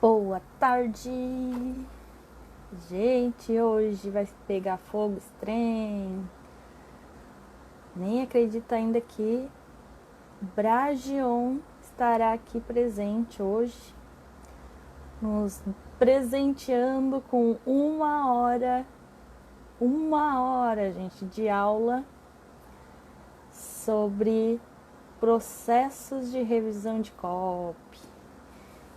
Boa tarde! Gente, hoje vai pegar fogo esse trem. Nem acredito ainda que Bragion estará aqui presente hoje, nos presenteando com uma hora, gente, de aula sobre processos de revisão de copy.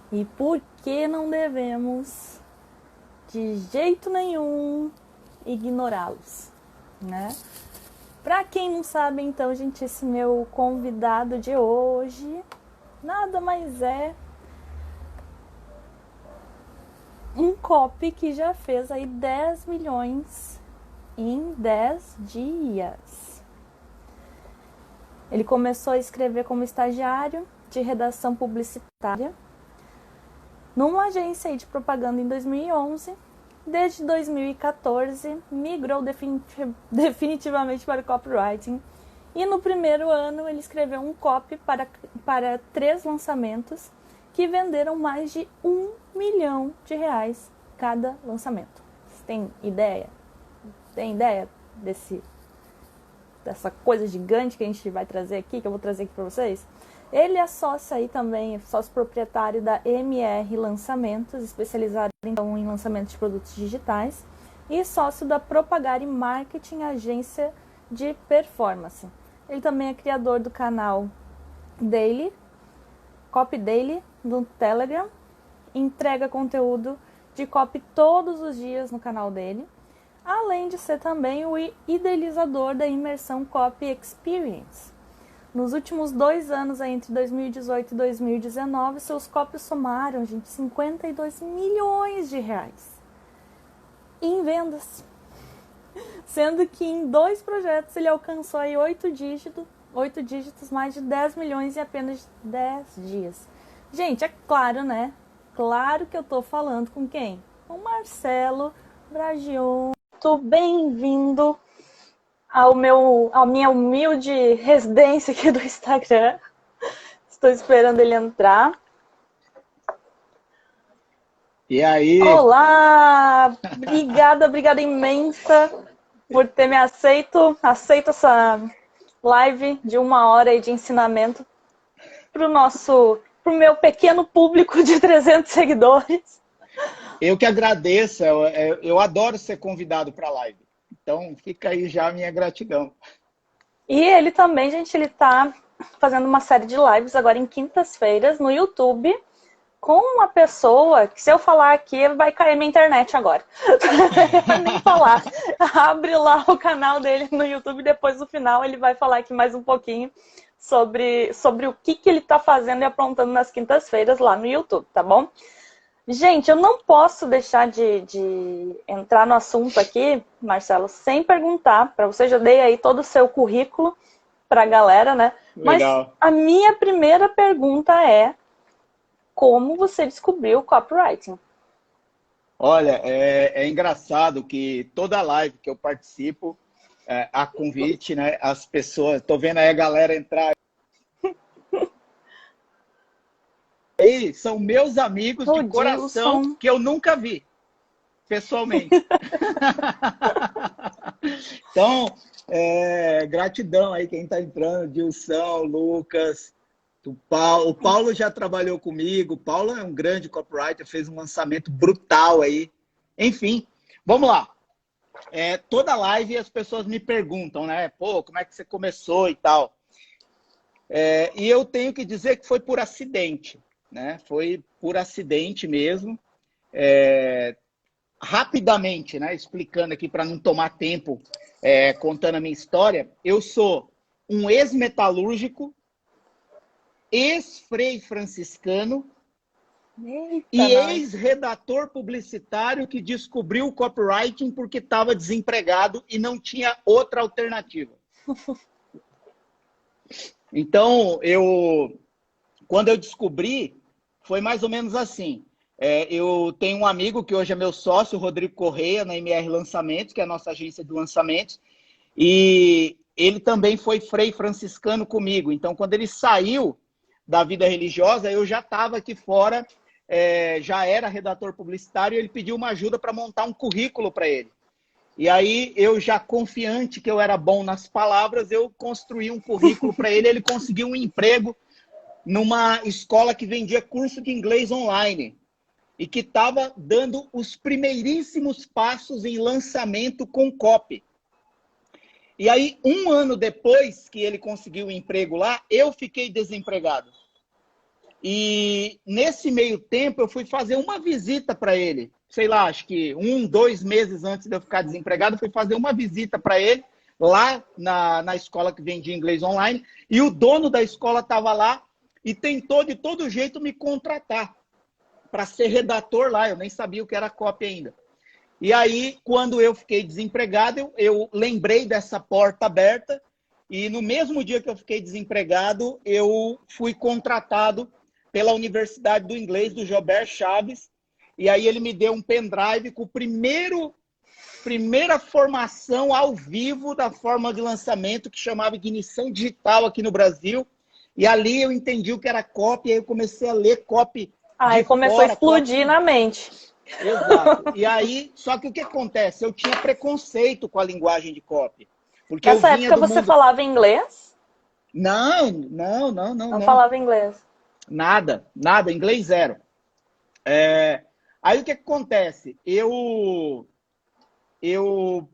E por que não devemos, de jeito nenhum, ignorá-los, né? Para quem não sabe, então, gente, esse meu convidado de hoje nada mais é um copy que já fez aí 10 milhões em 10 dias. Ele começou a escrever como estagiário de redação publicitária numa agência de propaganda em 2011. Desde 2014, migrou definitivamente para o copywriting. E no primeiro ano, ele escreveu um copy para 3 lançamentos que venderam mais de R$ 1 milhão cada lançamento. Vocês têm ideia? Tem ideia dessa coisa gigante que a gente vai trazer aqui, que eu vou trazer aqui para vocês? Ele é sócio aí também, sócio proprietário da MR Lançamentos, especializado então em lançamentos de produtos digitais, e sócio da Propagare Marketing, agência de performance. Ele também é criador do canal Daily, Copy Daily, no Telegram, entrega conteúdo de copy todos os dias no canal dele, além de ser também o idealizador da imersão Copy Experience. Nos últimos 2 anos, aí, entre 2018 e 2019, seus copies somaram, gente, R$ 52 milhões em vendas. Sendo que em 2 projetos ele alcançou aí 8 dígitos, mais de 10 milhões em apenas 10 dias. Gente, é claro, né? Claro que eu tô falando com quem? Com Marcelo Bragion. Muito bem-vindo à minha humilde residência aqui do Instagram. Estou esperando ele entrar. E aí? Olá! Obrigada imensa por ter me aceito essa live de 1 hora aí de ensinamento pro meu pequeno público de 300 seguidores. Eu que agradeço, eu adoro ser convidado para a live. Então, fica aí já a minha gratidão. E ele também, gente, ele tá fazendo uma série de lives agora em quintas-feiras no YouTube com uma pessoa que, se eu falar aqui, vai cair minha internet agora. Nem falar. Abre lá o canal dele no YouTube, depois no final ele vai falar aqui mais um pouquinho sobre o que ele tá fazendo e aprontando nas quintas-feiras lá no YouTube, tá bom? Gente, eu não posso deixar de entrar no assunto aqui, Marcelo, sem perguntar, para você, já dei aí todo o seu currículo para a galera, né? Legal. Mas a minha primeira pergunta é: como você descobriu o copywriting? Olha, é engraçado que toda live que eu participo, a convite, né, as pessoas, tô vendo aí a galera entrar aí, são meus amigos de coração que eu nunca vi, pessoalmente. Então, gratidão aí quem está entrando, Dilson, Lucas, o Paulo já trabalhou comigo, o Paulo é um grande copywriter, fez um lançamento brutal aí. Enfim, vamos lá. Toda live as pessoas me perguntam, né? Pô, como é que você começou e tal? E eu tenho que dizer que foi por acidente, né? Foi por acidente mesmo. Rapidamente, né? Explicando aqui para não tomar tempo, contando a minha história, eu sou um ex-metalúrgico, ex-frei franciscano e ex-redator publicitário que descobriu o copywriting porque estava desempregado e não tinha outra alternativa. Então, quando eu descobri, foi mais ou menos assim. Eu tenho um amigo que hoje é meu sócio, o Rodrigo Correia, na MR Lançamentos, que é a nossa agência de lançamentos, e ele também foi frei franciscano comigo. Então, quando ele saiu da vida religiosa, eu já estava aqui fora já era redator publicitário e ele pediu uma ajuda para montar um currículo para ele. E aí, eu já confiante que eu era bom nas palavras, eu construí um currículo para ele. Ele conseguiu um emprego numa escola que vendia curso de inglês online e que estava dando os primeiríssimos passos em lançamento com copy. E aí, um ano depois que ele conseguiu o emprego lá, eu fiquei desempregado. E nesse meio tempo, eu fui fazer uma visita para ele. Sei lá, acho que 2 meses antes de eu ficar desempregado, fui fazer uma visita para ele, lá na escola que vendia inglês online. E o dono da escola estava lá e tentou de todo jeito me contratar para ser redator lá. Eu nem sabia o que era copy ainda. E aí, quando eu fiquei desempregado, eu lembrei dessa porta aberta. E no mesmo dia que eu fiquei desempregado, eu fui contratado pela Universidade do Inglês, do Jober Chaves. E aí ele me deu um pendrive com primeira formação ao vivo da forma de lançamento, que chamava Ignição Digital aqui no Brasil. E ali eu entendi o que era copy, aí eu comecei a ler copy. Aí começou a explodir na mente. Exato. E aí, só que o que acontece? Eu tinha preconceito com a linguagem de copy. Porque Nessa época você falava inglês? Não. Não falava inglês. Nada, inglês zero. Aí o que acontece? Eu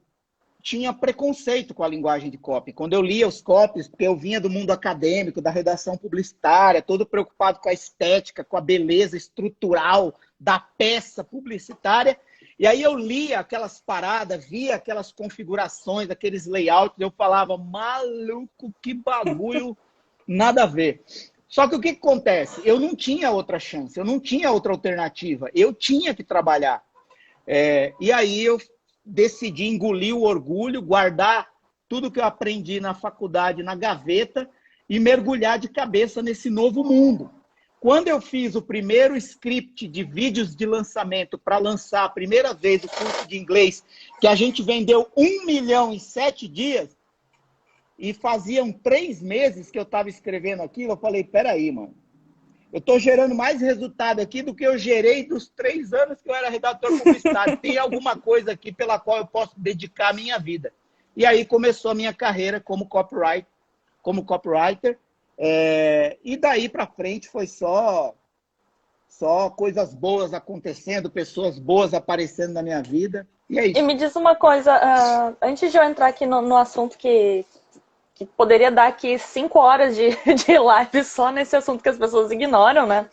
tinha preconceito com a linguagem de copy. Quando eu lia os copies, porque eu vinha do mundo acadêmico, da redação publicitária, todo preocupado com a estética, com a beleza estrutural da peça publicitária, e aí eu lia aquelas paradas, via aquelas configurações, aqueles layouts, eu falava, maluco, que bagulho, nada a ver. Só que o que acontece? Eu não tinha outra chance, eu não tinha outra alternativa, eu tinha que trabalhar. E aí eu decidi engolir o orgulho, guardar tudo que eu aprendi na faculdade na gaveta e mergulhar de cabeça nesse novo mundo. Quando eu fiz o primeiro script de vídeos de lançamento para lançar a primeira vez o curso de inglês, que a gente vendeu 1 milhão em 7 dias, e faziam 3 meses que eu estava escrevendo aquilo, eu falei, peraí, mano, eu estou gerando mais resultado aqui do que eu gerei dos 3 anos que eu era redator publicitário. Tem alguma coisa aqui pela qual eu posso dedicar a minha vida. E aí começou a minha carreira como copywriter. E daí para frente foi só coisas boas acontecendo, pessoas boas aparecendo na minha vida. E é isso. E me diz uma coisa, antes de eu entrar aqui no assunto que poderia dar aqui 5 horas de live só nesse assunto que as pessoas ignoram, né?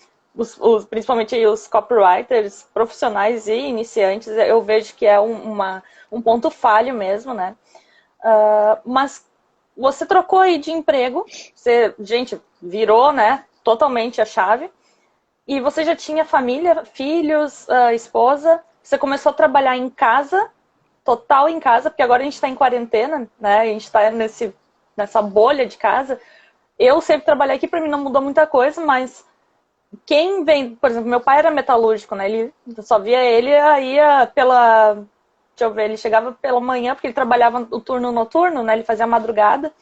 Principalmente aí os copywriters profissionais e iniciantes, eu vejo que é um ponto falho mesmo, né? Mas você trocou aí de emprego, você, gente, virou, né, totalmente a chave, e você já tinha família, filhos, esposa, você começou a trabalhar em casa, total em casa, porque agora a gente está em quarentena, né? A gente está nessa bolha de casa. Eu sempre trabalhei aqui, para mim não mudou muita coisa, mas quem vem, por exemplo, meu pai era metalúrgico, né? Ele só via ele aí ele chegava pela manhã, porque ele trabalhava o turno noturno, né? Ele fazia a madrugada,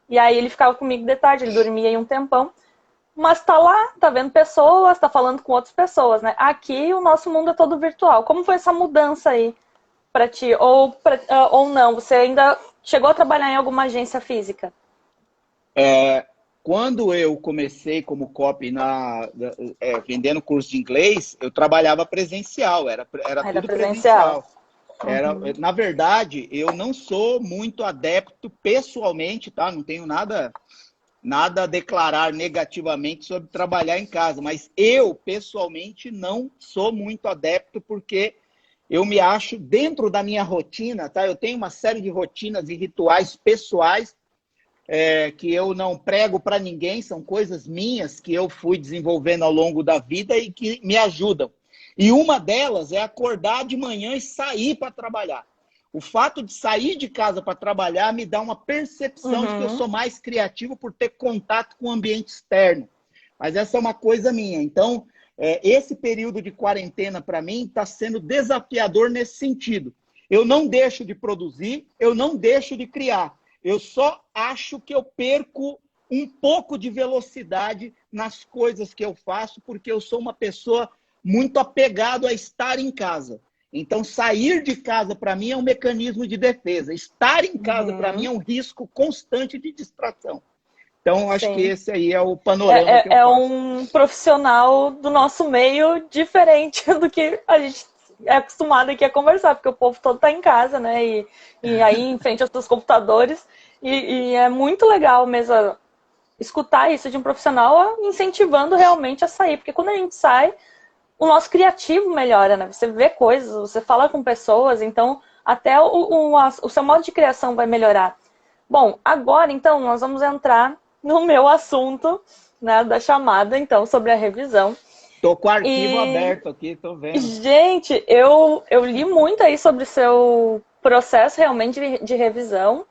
e aí ele ficava comigo de tarde, ele dormia aí um tempão, mas tá lá, tá vendo pessoas, tá falando com outras pessoas, né? Aqui o nosso mundo é todo virtual. Como foi essa mudança aí para ti? Ou não? Você ainda chegou a trabalhar em alguma agência física? Quando eu comecei como copy vendendo curso de inglês, eu trabalhava presencial, era tudo presencial. Na verdade, eu não sou muito adepto pessoalmente, tá? Não tenho nada a declarar negativamente sobre trabalhar em casa, mas eu, pessoalmente, não sou muito adepto porque eu me acho dentro da minha rotina, tá? Eu tenho uma série de rotinas e rituais pessoais que eu não prego para ninguém, são coisas minhas que eu fui desenvolvendo ao longo da vida e que me ajudam. E uma delas é acordar de manhã e sair para trabalhar. O fato de sair de casa para trabalhar me dá uma percepção de que eu sou mais criativo por ter contato com o ambiente externo. Mas essa é uma coisa minha. Então, esse período de quarentena, para mim, está sendo desafiador nesse sentido. Eu não deixo de produzir, eu não deixo de criar. Eu só acho que eu perco um pouco de velocidade nas coisas que eu faço, porque eu sou uma pessoa muito apegado a estar em casa. Então, sair de casa, para mim, é um mecanismo de defesa. Estar em casa, para mim, é um risco constante de distração. Então, acho que Sim. esse aí é o panorama que eu É faço. um profissional do nosso meio diferente do que a gente é acostumado aqui a conversar, porque o povo todo está em casa, né? E aí, em frente aos seus computadores. E é muito legal mesmo escutar isso de um profissional incentivando realmente a sair. Porque quando a gente sai, o nosso criativo melhora, né? Você vê coisas, você fala com pessoas, então até o seu modo de criação vai melhorar. Bom, agora então nós vamos entrar no meu assunto, né, da chamada, então, sobre a revisão. Tô com o arquivo E, aberto aqui, tô vendo. gente, eu li muito aí sobre o seu processo realmente de revisão.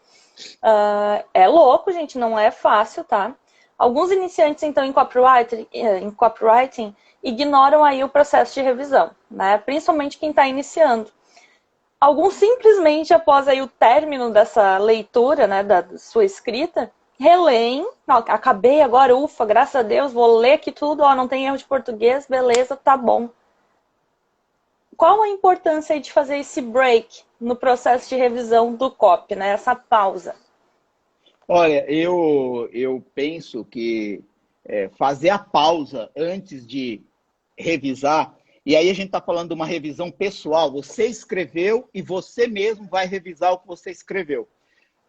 É louco, gente, não é fácil, tá? Alguns iniciantes, então, em copywriting ignoram aí o processo de revisão, né? Principalmente quem está iniciando. Alguns simplesmente, após aí o término dessa leitura, né, da sua escrita, releem. Acabei agora, ufa, graças a Deus, vou ler aqui tudo, ó, não tem erro de português, beleza, tá bom. Qual a importância aí de fazer esse break no processo de revisão do copy, né? Essa pausa? Olha, eu penso que fazer a pausa antes de revisar, e aí a gente está falando de uma revisão pessoal, você escreveu e você mesmo vai revisar o que você escreveu.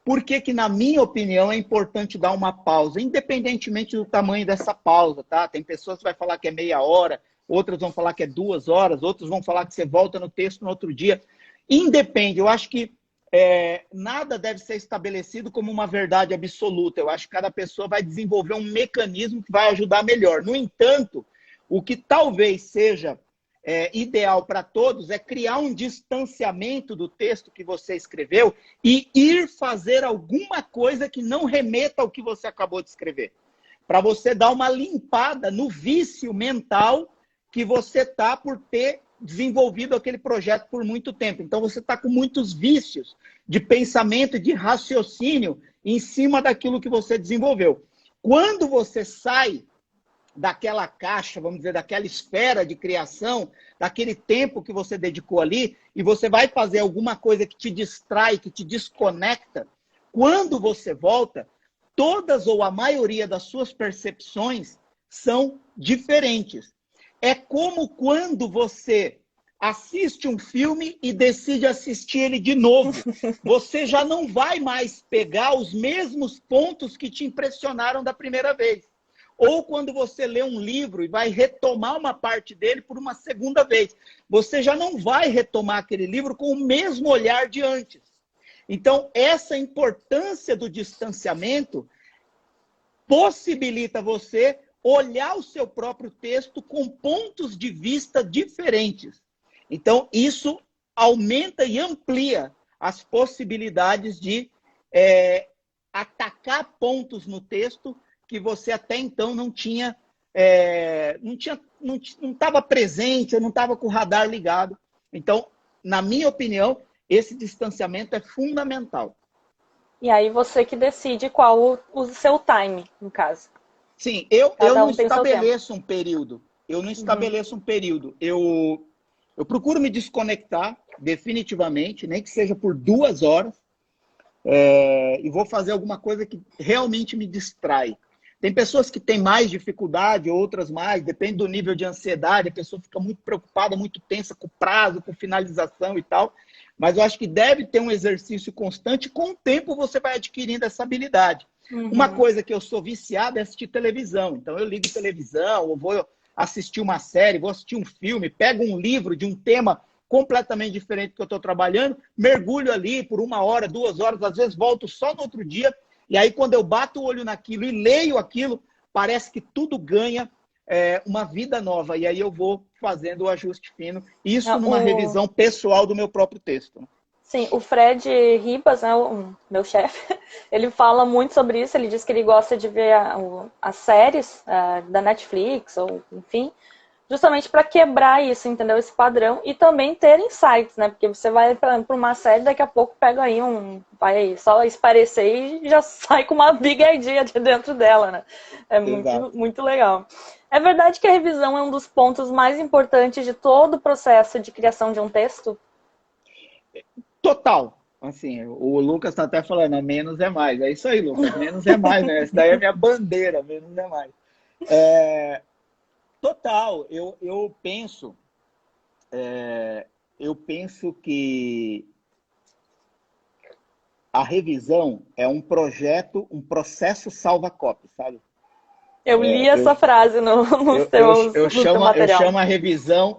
Por que que, na minha opinião, é importante dar uma pausa, independentemente do tamanho dessa pausa, tá? Tem pessoas que vão falar que é meia hora, outras vão falar que é 2 horas, outros vão falar que você volta no texto no outro dia. Independe, eu acho que nada deve ser estabelecido como uma verdade absoluta. Eu acho que cada pessoa vai desenvolver um mecanismo que vai ajudar melhor. No entanto, o que talvez seja ideal para todos é criar um distanciamento do texto que você escreveu e ir fazer alguma coisa que não remeta ao que você acabou de escrever. Para você dar uma limpada no vício mental que você está por ter desenvolvido aquele projeto por muito tempo. Então, você está com muitos vícios de pensamento e de raciocínio em cima daquilo que você desenvolveu. Quando você sai daquela caixa, vamos dizer, daquela esfera de criação, daquele tempo que você dedicou ali, e você vai fazer alguma coisa que te distrai, que te desconecta, quando você volta, todas ou a maioria das suas percepções são diferentes. É como quando você assiste um filme e decide assistir ele de novo. Você já não vai mais pegar os mesmos pontos que te impressionaram da primeira vez. Ou quando você lê um livro e vai retomar uma parte dele por uma segunda vez. Você já não vai retomar aquele livro com o mesmo olhar de antes. Então, essa importância do distanciamento possibilita você olhar o seu próprio texto com pontos de vista diferentes. Então, isso aumenta e amplia as possibilidades de atacar pontos no texto que você até então não estava presente, ou não estava com o radar ligado. Então, na minha opinião, esse distanciamento é fundamental. E aí você que decide qual o seu time, no caso. Sim, eu não estabeleço um período. Eu não estabeleço um período. Eu procuro me desconectar, definitivamente, nem que seja por 2 horas, e vou fazer alguma coisa que realmente me distrai. Tem pessoas que têm mais dificuldade, outras mais, depende do nível de ansiedade, a pessoa fica muito preocupada, muito tensa com o prazo, com finalização e tal. Mas eu acho que deve ter um exercício constante, com o tempo você vai adquirindo essa habilidade. Uma coisa que eu sou viciado é assistir televisão. Então eu ligo televisão, ou vou assistir uma série, vou assistir um filme, pego um livro de um tema completamente diferente do que eu estou trabalhando, mergulho ali por 1 hora, 2 horas, às vezes volto só no outro dia, e aí quando eu bato o olho naquilo e leio aquilo, parece que tudo ganha uma vida nova. E aí eu vou fazendo o ajuste fino. Isso numa revisão pessoal do meu próprio texto. Sim, o Fred Ribas, né, o meu chefe, ele fala muito sobre isso. Ele diz que ele gosta de ver as séries da Netflix, ou enfim, justamente para quebrar isso, entendeu? Esse padrão. E também ter insights, né? Porque você vai para uma série, daqui a pouco pega aí vai só esparecer e já sai com uma big idea de dentro dela, né? É muito, muito legal. É verdade que a revisão é um dos pontos mais importantes de todo o processo de criação de um texto? Total. Assim, o Lucas está até falando, menos é mais. É isso aí, Lucas, menos é mais, né? Essa daí é a minha bandeira, menos é mais. Total, eu penso que a revisão é um projeto, um processo salva-copy, sabe? Eu li essa frase no teu material.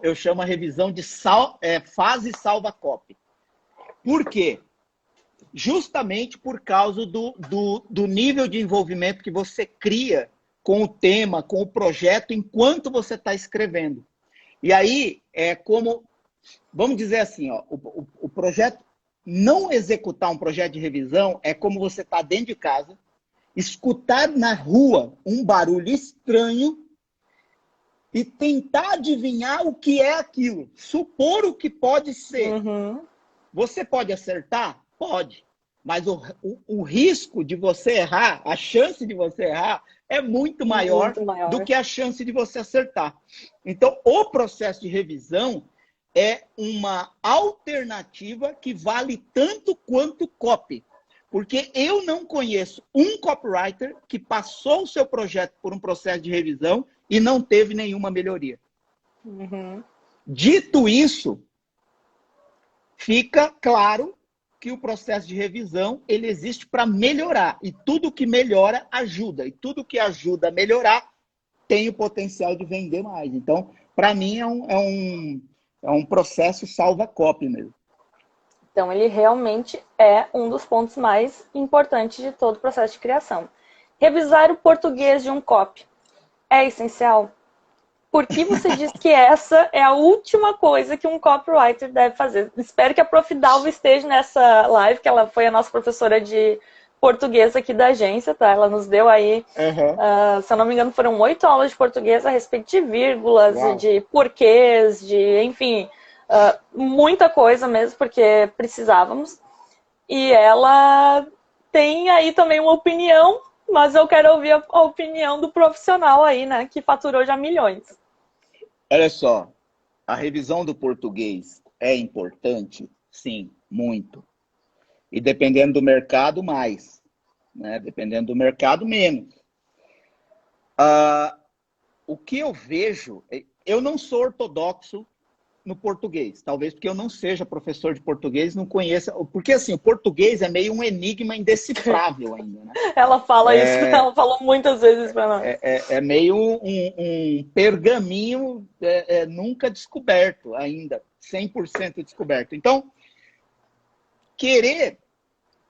Eu chamo a revisão de fase salva-copy. Por quê? Justamente por causa do nível de envolvimento que você cria com o tema, com o projeto, enquanto você está escrevendo. E aí, vamos dizer assim, ó, o projeto, não executar um projeto de revisão é como você está dentro de casa, escutar na rua um barulho estranho e tentar adivinhar o que é aquilo, supor o que pode ser. Uhum. Você pode acertar? Pode. Mas o risco de você errar, a chance de você errar, é muito maior do que a chance de você acertar. Então, o processo de revisão é uma alternativa que vale tanto quanto copy. Porque eu não conheço um copywriter que passou o seu projeto por um processo de revisão e não teve nenhuma melhoria. Uhum. Dito isso, fica claro que o processo de revisão ele existe para melhorar. E tudo que melhora, ajuda. E tudo que ajuda a melhorar tem o potencial de vender mais. Então, para mim, é um processo salva-copy mesmo. Então, ele realmente é um dos pontos mais importantes de todo o processo de criação. Revisar o português de um copy é essencial? Por que você diz que essa é a última coisa que um copywriter deve fazer? Espero que a Prof. Dalva esteja nessa live, que ela foi a nossa professora de português aqui da agência, tá? Ela nos deu aí, se eu não me engano, foram 8 aulas de português a respeito de vírgulas, de porquês, de, enfim, muita coisa mesmo, porque precisávamos. E ela tem aí também uma opinião, mas eu quero ouvir a opinião do profissional aí, né, que faturou já milhões. Olha só, a revisão do português é importante? Sim, muito. E dependendo do mercado, mais. Né? Dependendo do mercado, menos. O que eu vejo... Eu não sou ortodoxo no português. Talvez porque eu não seja professor de português, não conheça... Porque, assim, o português é meio um enigma indecifrável ainda, né? Ela fala isso, ela falou muitas vezes para nós. É meio um pergaminho nunca descoberto ainda. 100% descoberto. Então, querer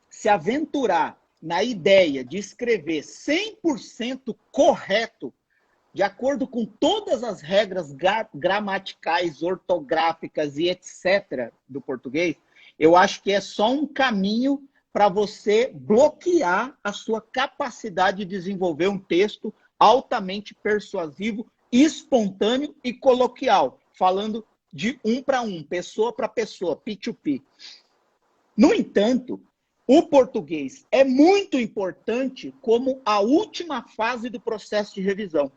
se aventurar na ideia de escrever 100% correto, de acordo com todas as regras gramaticais, ortográficas e etc. do português, eu acho que é só um caminho para você bloquear a sua capacidade de desenvolver um texto altamente persuasivo, espontâneo e coloquial, falando de um para um, pessoa para pessoa, P2P. No entanto, o português é muito importante como a última fase do processo de revisão.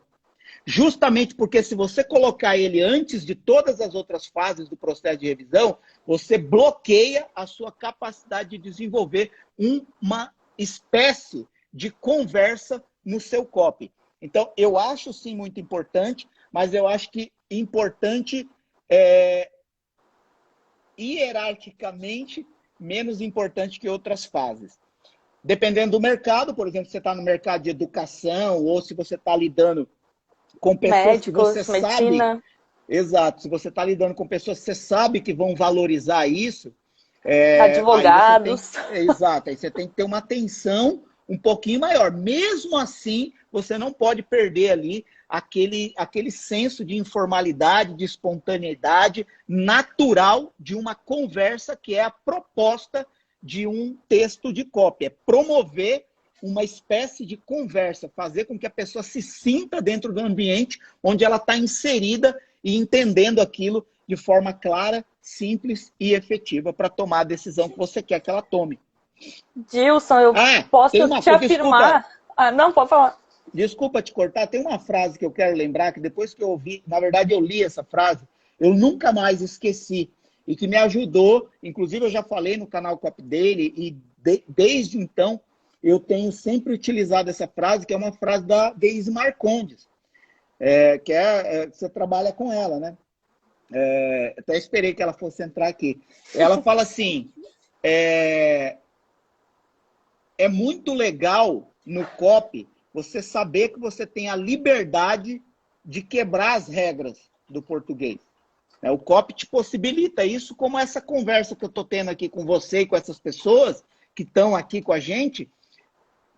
Justamente porque se você colocar ele antes de todas as outras fases do processo de revisão, você bloqueia a sua capacidade de desenvolver uma espécie de conversa no seu copy. Então, eu acho sim muito importante, mas eu acho que importante hierarquicamente menos importante que outras fases. Dependendo do mercado, por exemplo, se você está no mercado de educação ou se você está lidando com pessoas médicos, que você medicina. sabe... Exato. Se você está lidando com pessoas que você sabe que vão valorizar isso... advogados. Exato. Aí você tem que ter uma atenção um pouquinho maior. Mesmo assim, você não pode perder ali aquele senso de informalidade, de espontaneidade natural de uma conversa que é a proposta de um texto de copy. É promover uma espécie de conversa, fazer com que a pessoa se sinta dentro do ambiente onde ela está inserida e entendendo aquilo de forma clara, simples e efetiva para tomar a decisão que você quer que ela tome. Dilson, eu posso te afirmar... não, pode falar. desculpa te cortar, tem uma frase que eu quero lembrar, que depois que eu ouvi, na verdade eu li essa frase, eu nunca mais esqueci, e que me ajudou, inclusive eu já falei no canal Copy Daily, e desde então eu tenho sempre utilizado essa frase, que é uma frase da Deise Marcondes, você trabalha com ela, né? Até esperei que ela fosse entrar aqui. Ela fala assim, é muito legal no copy você saber que você tem a liberdade de quebrar as regras do português. O copy te possibilita isso, como essa conversa que eu estou tendo aqui com você e com essas pessoas que estão aqui com a gente.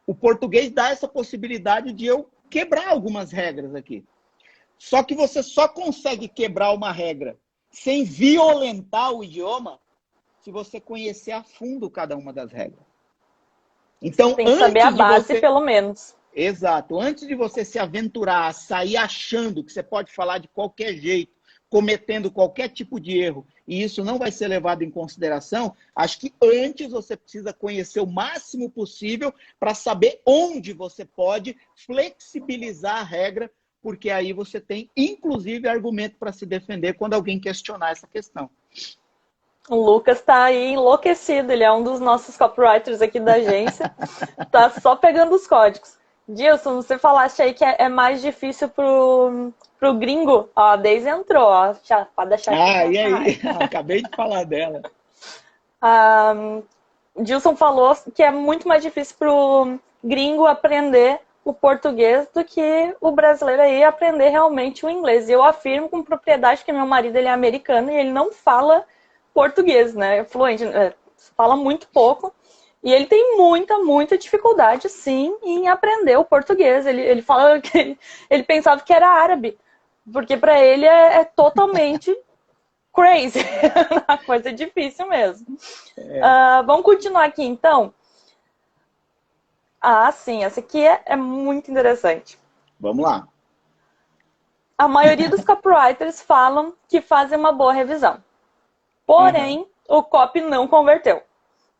O português dá essa possibilidade de eu quebrar algumas regras aqui. Só que você só consegue quebrar uma regra sem violentar o idioma se você conhecer a fundo cada uma das regras. Então, tem que saber a base, pelo menos. Exato. Antes de você se aventurar a sair achando que você pode falar de qualquer jeito, cometendo qualquer tipo de erro, e isso não vai ser levado em consideração, acho que antes você precisa conhecer o máximo possível para saber onde você pode flexibilizar a regra, porque aí você tem, inclusive, argumento para se defender quando alguém questionar essa questão. O Lucas está aí enlouquecido, ele é um dos nossos copywriters aqui da agência, tá só pegando os códigos. Dilson, você falaste aí que é mais difícil pro gringo. Ó, a Deise entrou, ó, pode deixar aqui. E aí? Acabei de falar dela. Dilson falou que é muito mais difícil pro gringo aprender o português do que o brasileiro aí aprender realmente o inglês. E eu afirmo com propriedade que meu marido ele é americano e ele não fala português, né? Fluente, fala muito pouco. E ele tem muita dificuldade, sim, em aprender o português. Ele fala que ele pensava que era árabe, porque para ele é totalmente crazy. Uma coisa difícil mesmo. Vamos continuar aqui, então. Sim, essa aqui é muito interessante. Vamos lá. A maioria dos copywriters falam que fazem uma boa revisão. Porém, o copy não converteu.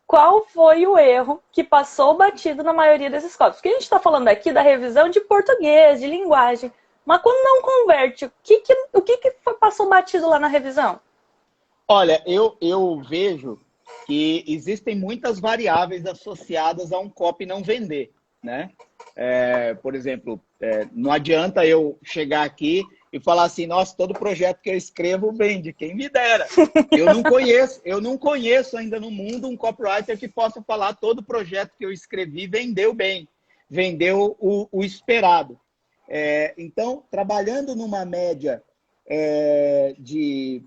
Qual foi o erro que passou batido na maioria desses copies? Porque a gente está falando aqui da revisão de português, de linguagem. Mas quando não converte, o que passou batido lá na revisão? Olha, eu vejo que existem muitas variáveis associadas a um copy não vender, né? Por exemplo, não adianta eu chegar aqui e falar assim, nossa, todo projeto que eu escrevo vende, quem me dera. Eu não conheço ainda no mundo um copywriter que possa falar todo projeto que eu escrevi vendeu bem, vendeu o esperado. Então, trabalhando numa média de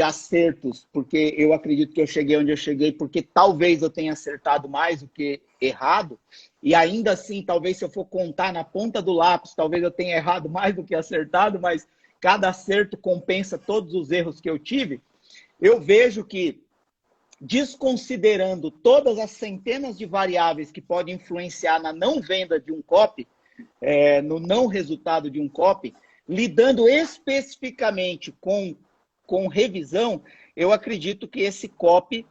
acertos, porque eu acredito que eu cheguei onde eu cheguei, porque talvez eu tenha acertado mais do que errado, e ainda assim, talvez se eu for contar na ponta do lápis, talvez eu tenha errado mais do que acertado, mas cada acerto compensa todos os erros que eu tive. Eu vejo que, desconsiderando todas as centenas de variáveis que podem influenciar na não venda de um copy, no não resultado de um copy, lidando especificamente com revisão, eu acredito que esse copy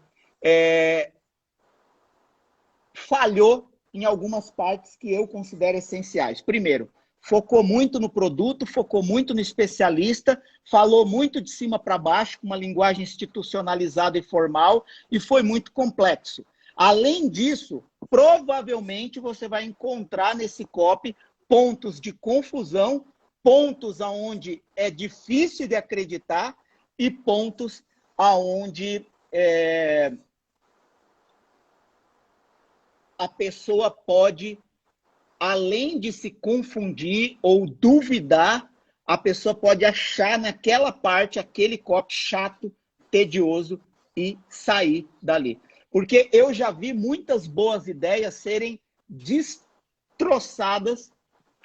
falhou em algumas partes que eu considero essenciais. Primeiro, focou muito no produto, focou muito no especialista, falou muito de cima para baixo, com uma linguagem institucionalizada e formal, e foi muito complexo. Além disso, provavelmente você vai encontrar nesse copy pontos de confusão, pontos aonde é difícil de acreditar e pontos aonde a pessoa pode, além de se confundir ou duvidar, a pessoa pode achar naquela parte aquele copy chato, tedioso e sair dali. Porque eu já vi muitas boas ideias serem destroçadas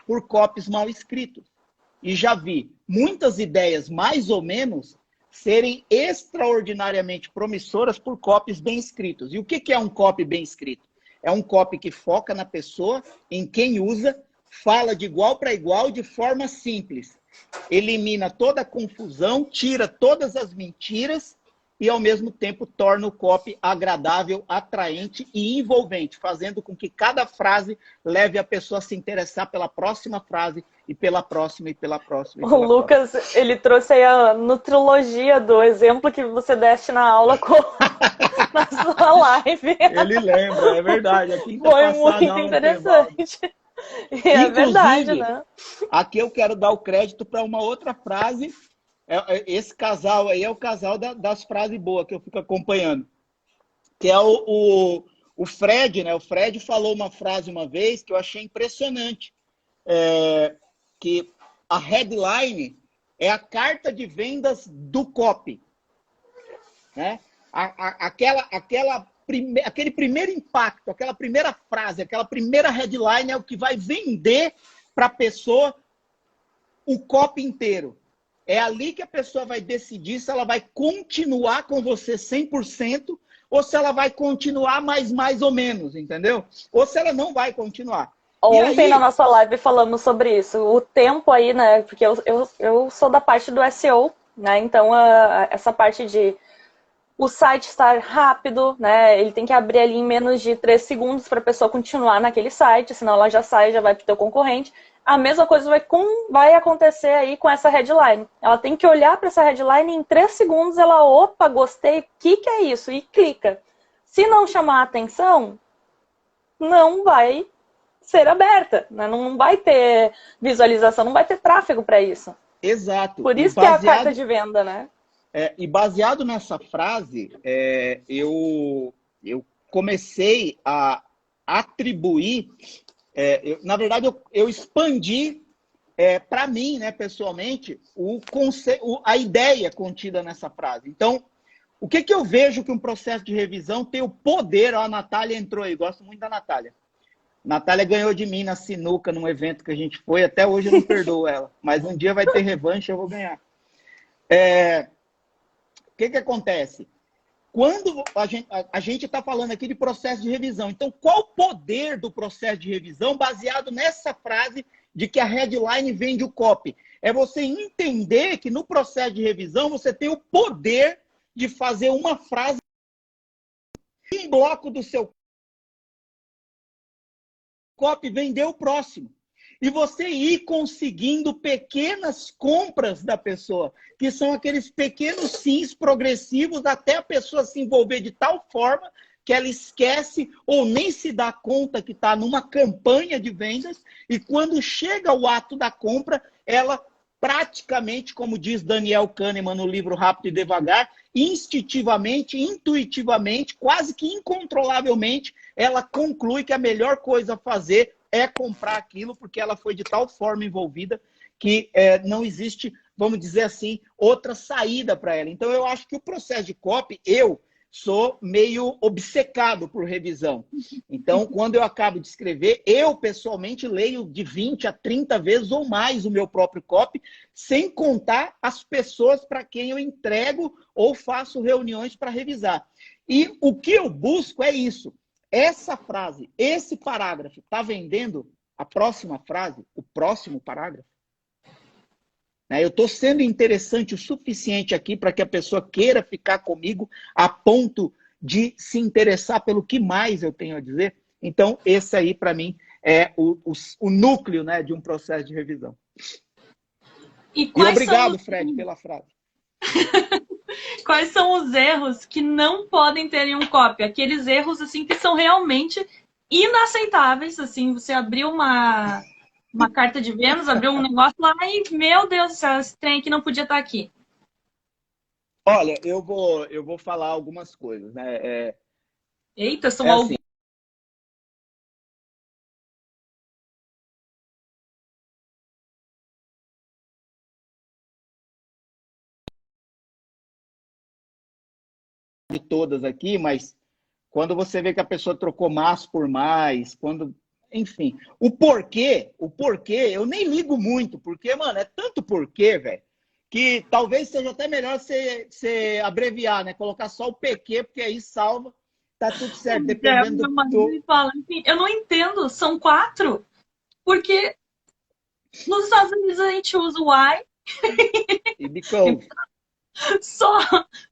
por copies mal escritos. E já vi muitas ideias mais ou menos serem extraordinariamente promissoras por copies bem escritos. E o que é um copy bem escrito? É um copy que foca na pessoa, em quem usa, fala de igual para igual de forma simples. Elimina toda a confusão, tira todas as mentiras e, ao mesmo tempo, torna o copy agradável, atraente e envolvente, fazendo com que cada frase leve a pessoa a se interessar pela próxima frase e pela próxima e pela próxima. O Lucas, ele trouxe aí a nutrologia do exemplo que você deste na aula na sua live. Ele lembra, é verdade. Foi muito interessante. E é verdade, né? Aqui eu quero dar o crédito para uma outra frase. Esse casal aí é o casal das frases boas que eu fico acompanhando. Que é o Fred, né? O Fred falou uma frase uma vez que eu achei impressionante. Que a headline é a carta de vendas do copy. Né? Aquele primeiro impacto, aquela primeira frase, aquela primeira headline é o que vai vender para a pessoa o copy inteiro. É ali que a pessoa vai decidir se ela vai continuar com você 100% ou se ela vai continuar mais ou menos, entendeu? Ou se ela não vai continuar. Ontem na nossa live falamos sobre isso. O tempo aí, né? Porque eu sou da parte do SEO, né? Então, essa parte de o site estar rápido, né? Ele tem que abrir ali em menos de 3 segundos para a pessoa continuar naquele site, senão ela já sai, já vai para o teu concorrente. A mesma coisa vai acontecer aí com essa headline. Ela tem que olhar para essa headline e em 3 segundos ela, opa, gostei, o que é isso? E clica. Se não chamar a atenção, não vai ser aberta, né? Não vai ter visualização, não vai ter tráfego para isso. Exato. Por isso que é a carta de venda, né? E baseado nessa frase, eu comecei a atribuir, na verdade, eu expandi para mim, né, pessoalmente, a ideia contida nessa frase. Então, o que eu vejo que um processo de revisão tem o poder, a Natália entrou aí, gosto muito da Natália. Natália ganhou de mim na sinuca, num evento que a gente foi, até hoje eu não perdoo ela, mas um dia vai ter revanche, eu vou ganhar. O que acontece? Quando a gente está falando aqui de processo de revisão, então qual o poder do processo de revisão baseado nessa frase de que a headline vende o copy? É você entender que no processo de revisão você tem o poder de fazer uma frase em bloco do seu copy, vender o próximo. E você ir conseguindo pequenas compras da pessoa, que são aqueles pequenos sims progressivos até a pessoa se envolver de tal forma que ela esquece ou nem se dá conta que está numa campanha de vendas e quando chega o ato da compra, ela praticamente, como diz Daniel Kahneman no livro Rápido e Devagar, instintivamente, intuitivamente, quase que incontrolavelmente, ela conclui que a melhor coisa a fazer é comprar aquilo, porque ela foi de tal forma envolvida que não existe, vamos dizer assim, outra saída para ela. Então, eu acho que o processo de copy, eu sou meio obcecado por revisão. Então, quando eu acabo de escrever, eu, pessoalmente, leio de 20 a 30 vezes ou mais o meu próprio copy, sem contar as pessoas para quem eu entrego ou faço reuniões para revisar. E o que eu busco é isso. Essa frase, esse parágrafo, está vendendo a próxima frase, o próximo parágrafo? Eu estou sendo interessante o suficiente aqui para que a pessoa queira ficar comigo a ponto de se interessar pelo que mais eu tenho a dizer? Então, esse aí, para mim, é o núcleo, né, de um processo de revisão. E obrigado, Fred, pela frase. Quais são os erros que não podem ter em um copy? Aqueles erros assim que são realmente inaceitáveis. Assim, você abriu uma carta de vendas, abriu um negócio lá e, meu Deus do céu, esse trem aqui não podia estar aqui. Olha, eu vou falar algumas coisas, né? Eita, são alguns. De todas aqui, mas quando você vê que a pessoa trocou mais por mais, enfim, o porquê, eu nem ligo muito, porque, mano, é tanto porquê, velho, que talvez seja até melhor você abreviar, né? Colocar só o PQ, porque aí salva, tá tudo certo, dependendo do... Fala, enfim, eu não entendo, são 4, porque nos Estados Unidos a gente usa o why e because. Só.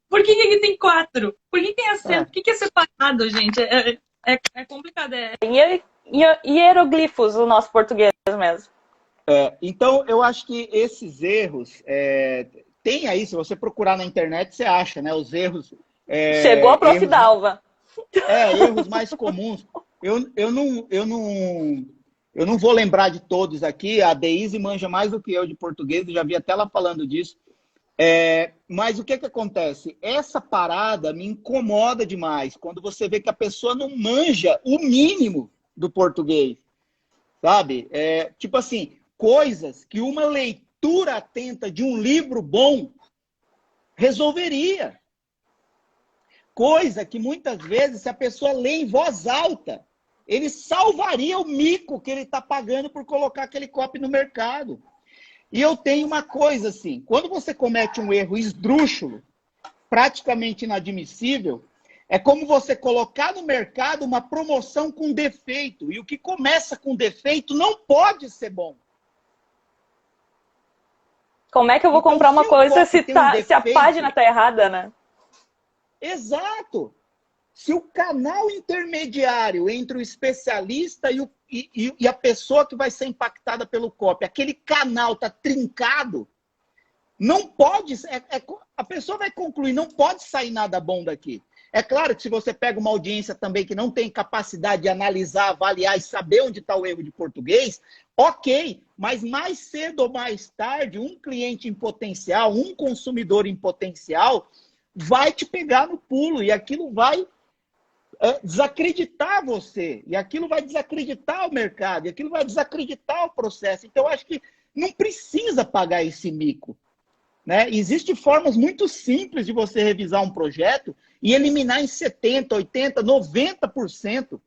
Por que aqui tem 4? Por que tem acento? Por que é separado, gente? É complicado. Hieroglifos, o nosso português mesmo. Então, eu acho que esses erros, tem aí, se você procurar na internet, você acha, né? Os erros... Chegou a Prof. Dalva. Erros mais comuns. Eu não vou lembrar de todos aqui, a Deise manja mais do que eu de português, eu já vi até ela falando disso. Mas o que acontece? Essa parada me incomoda demais, quando você vê que a pessoa não manja o mínimo do português, sabe? Tipo assim, coisas que uma leitura atenta de um livro bom resolveria. Coisa que muitas vezes, se a pessoa lê em voz alta, ele salvaria o mico que ele está pagando por colocar aquele copy no mercado. E eu tenho uma coisa assim, quando você comete um erro esdrúxulo, praticamente inadmissível, é como você colocar no mercado uma promoção com defeito. E o que começa com defeito não pode ser bom. Como é que eu vou comprar uma coisa se a página está errada, né? Exato. Se o canal intermediário entre o especialista e a pessoa que vai ser impactada pelo copy, aquele canal está trincado, não pode... a pessoa vai concluir, não pode sair nada bom daqui. É claro que se você pega uma audiência também que não tem capacidade de analisar, avaliar e saber onde está o erro de português, ok, mas mais cedo ou mais tarde, um cliente em potencial, um consumidor em potencial, vai te pegar no pulo e aquilo vai desacreditar você, e aquilo vai desacreditar o mercado, e aquilo vai desacreditar o processo. Então, eu acho que não precisa pagar esse mico, né? Existem formas muito simples de você revisar um projeto e eliminar em 70%, 80%, 90%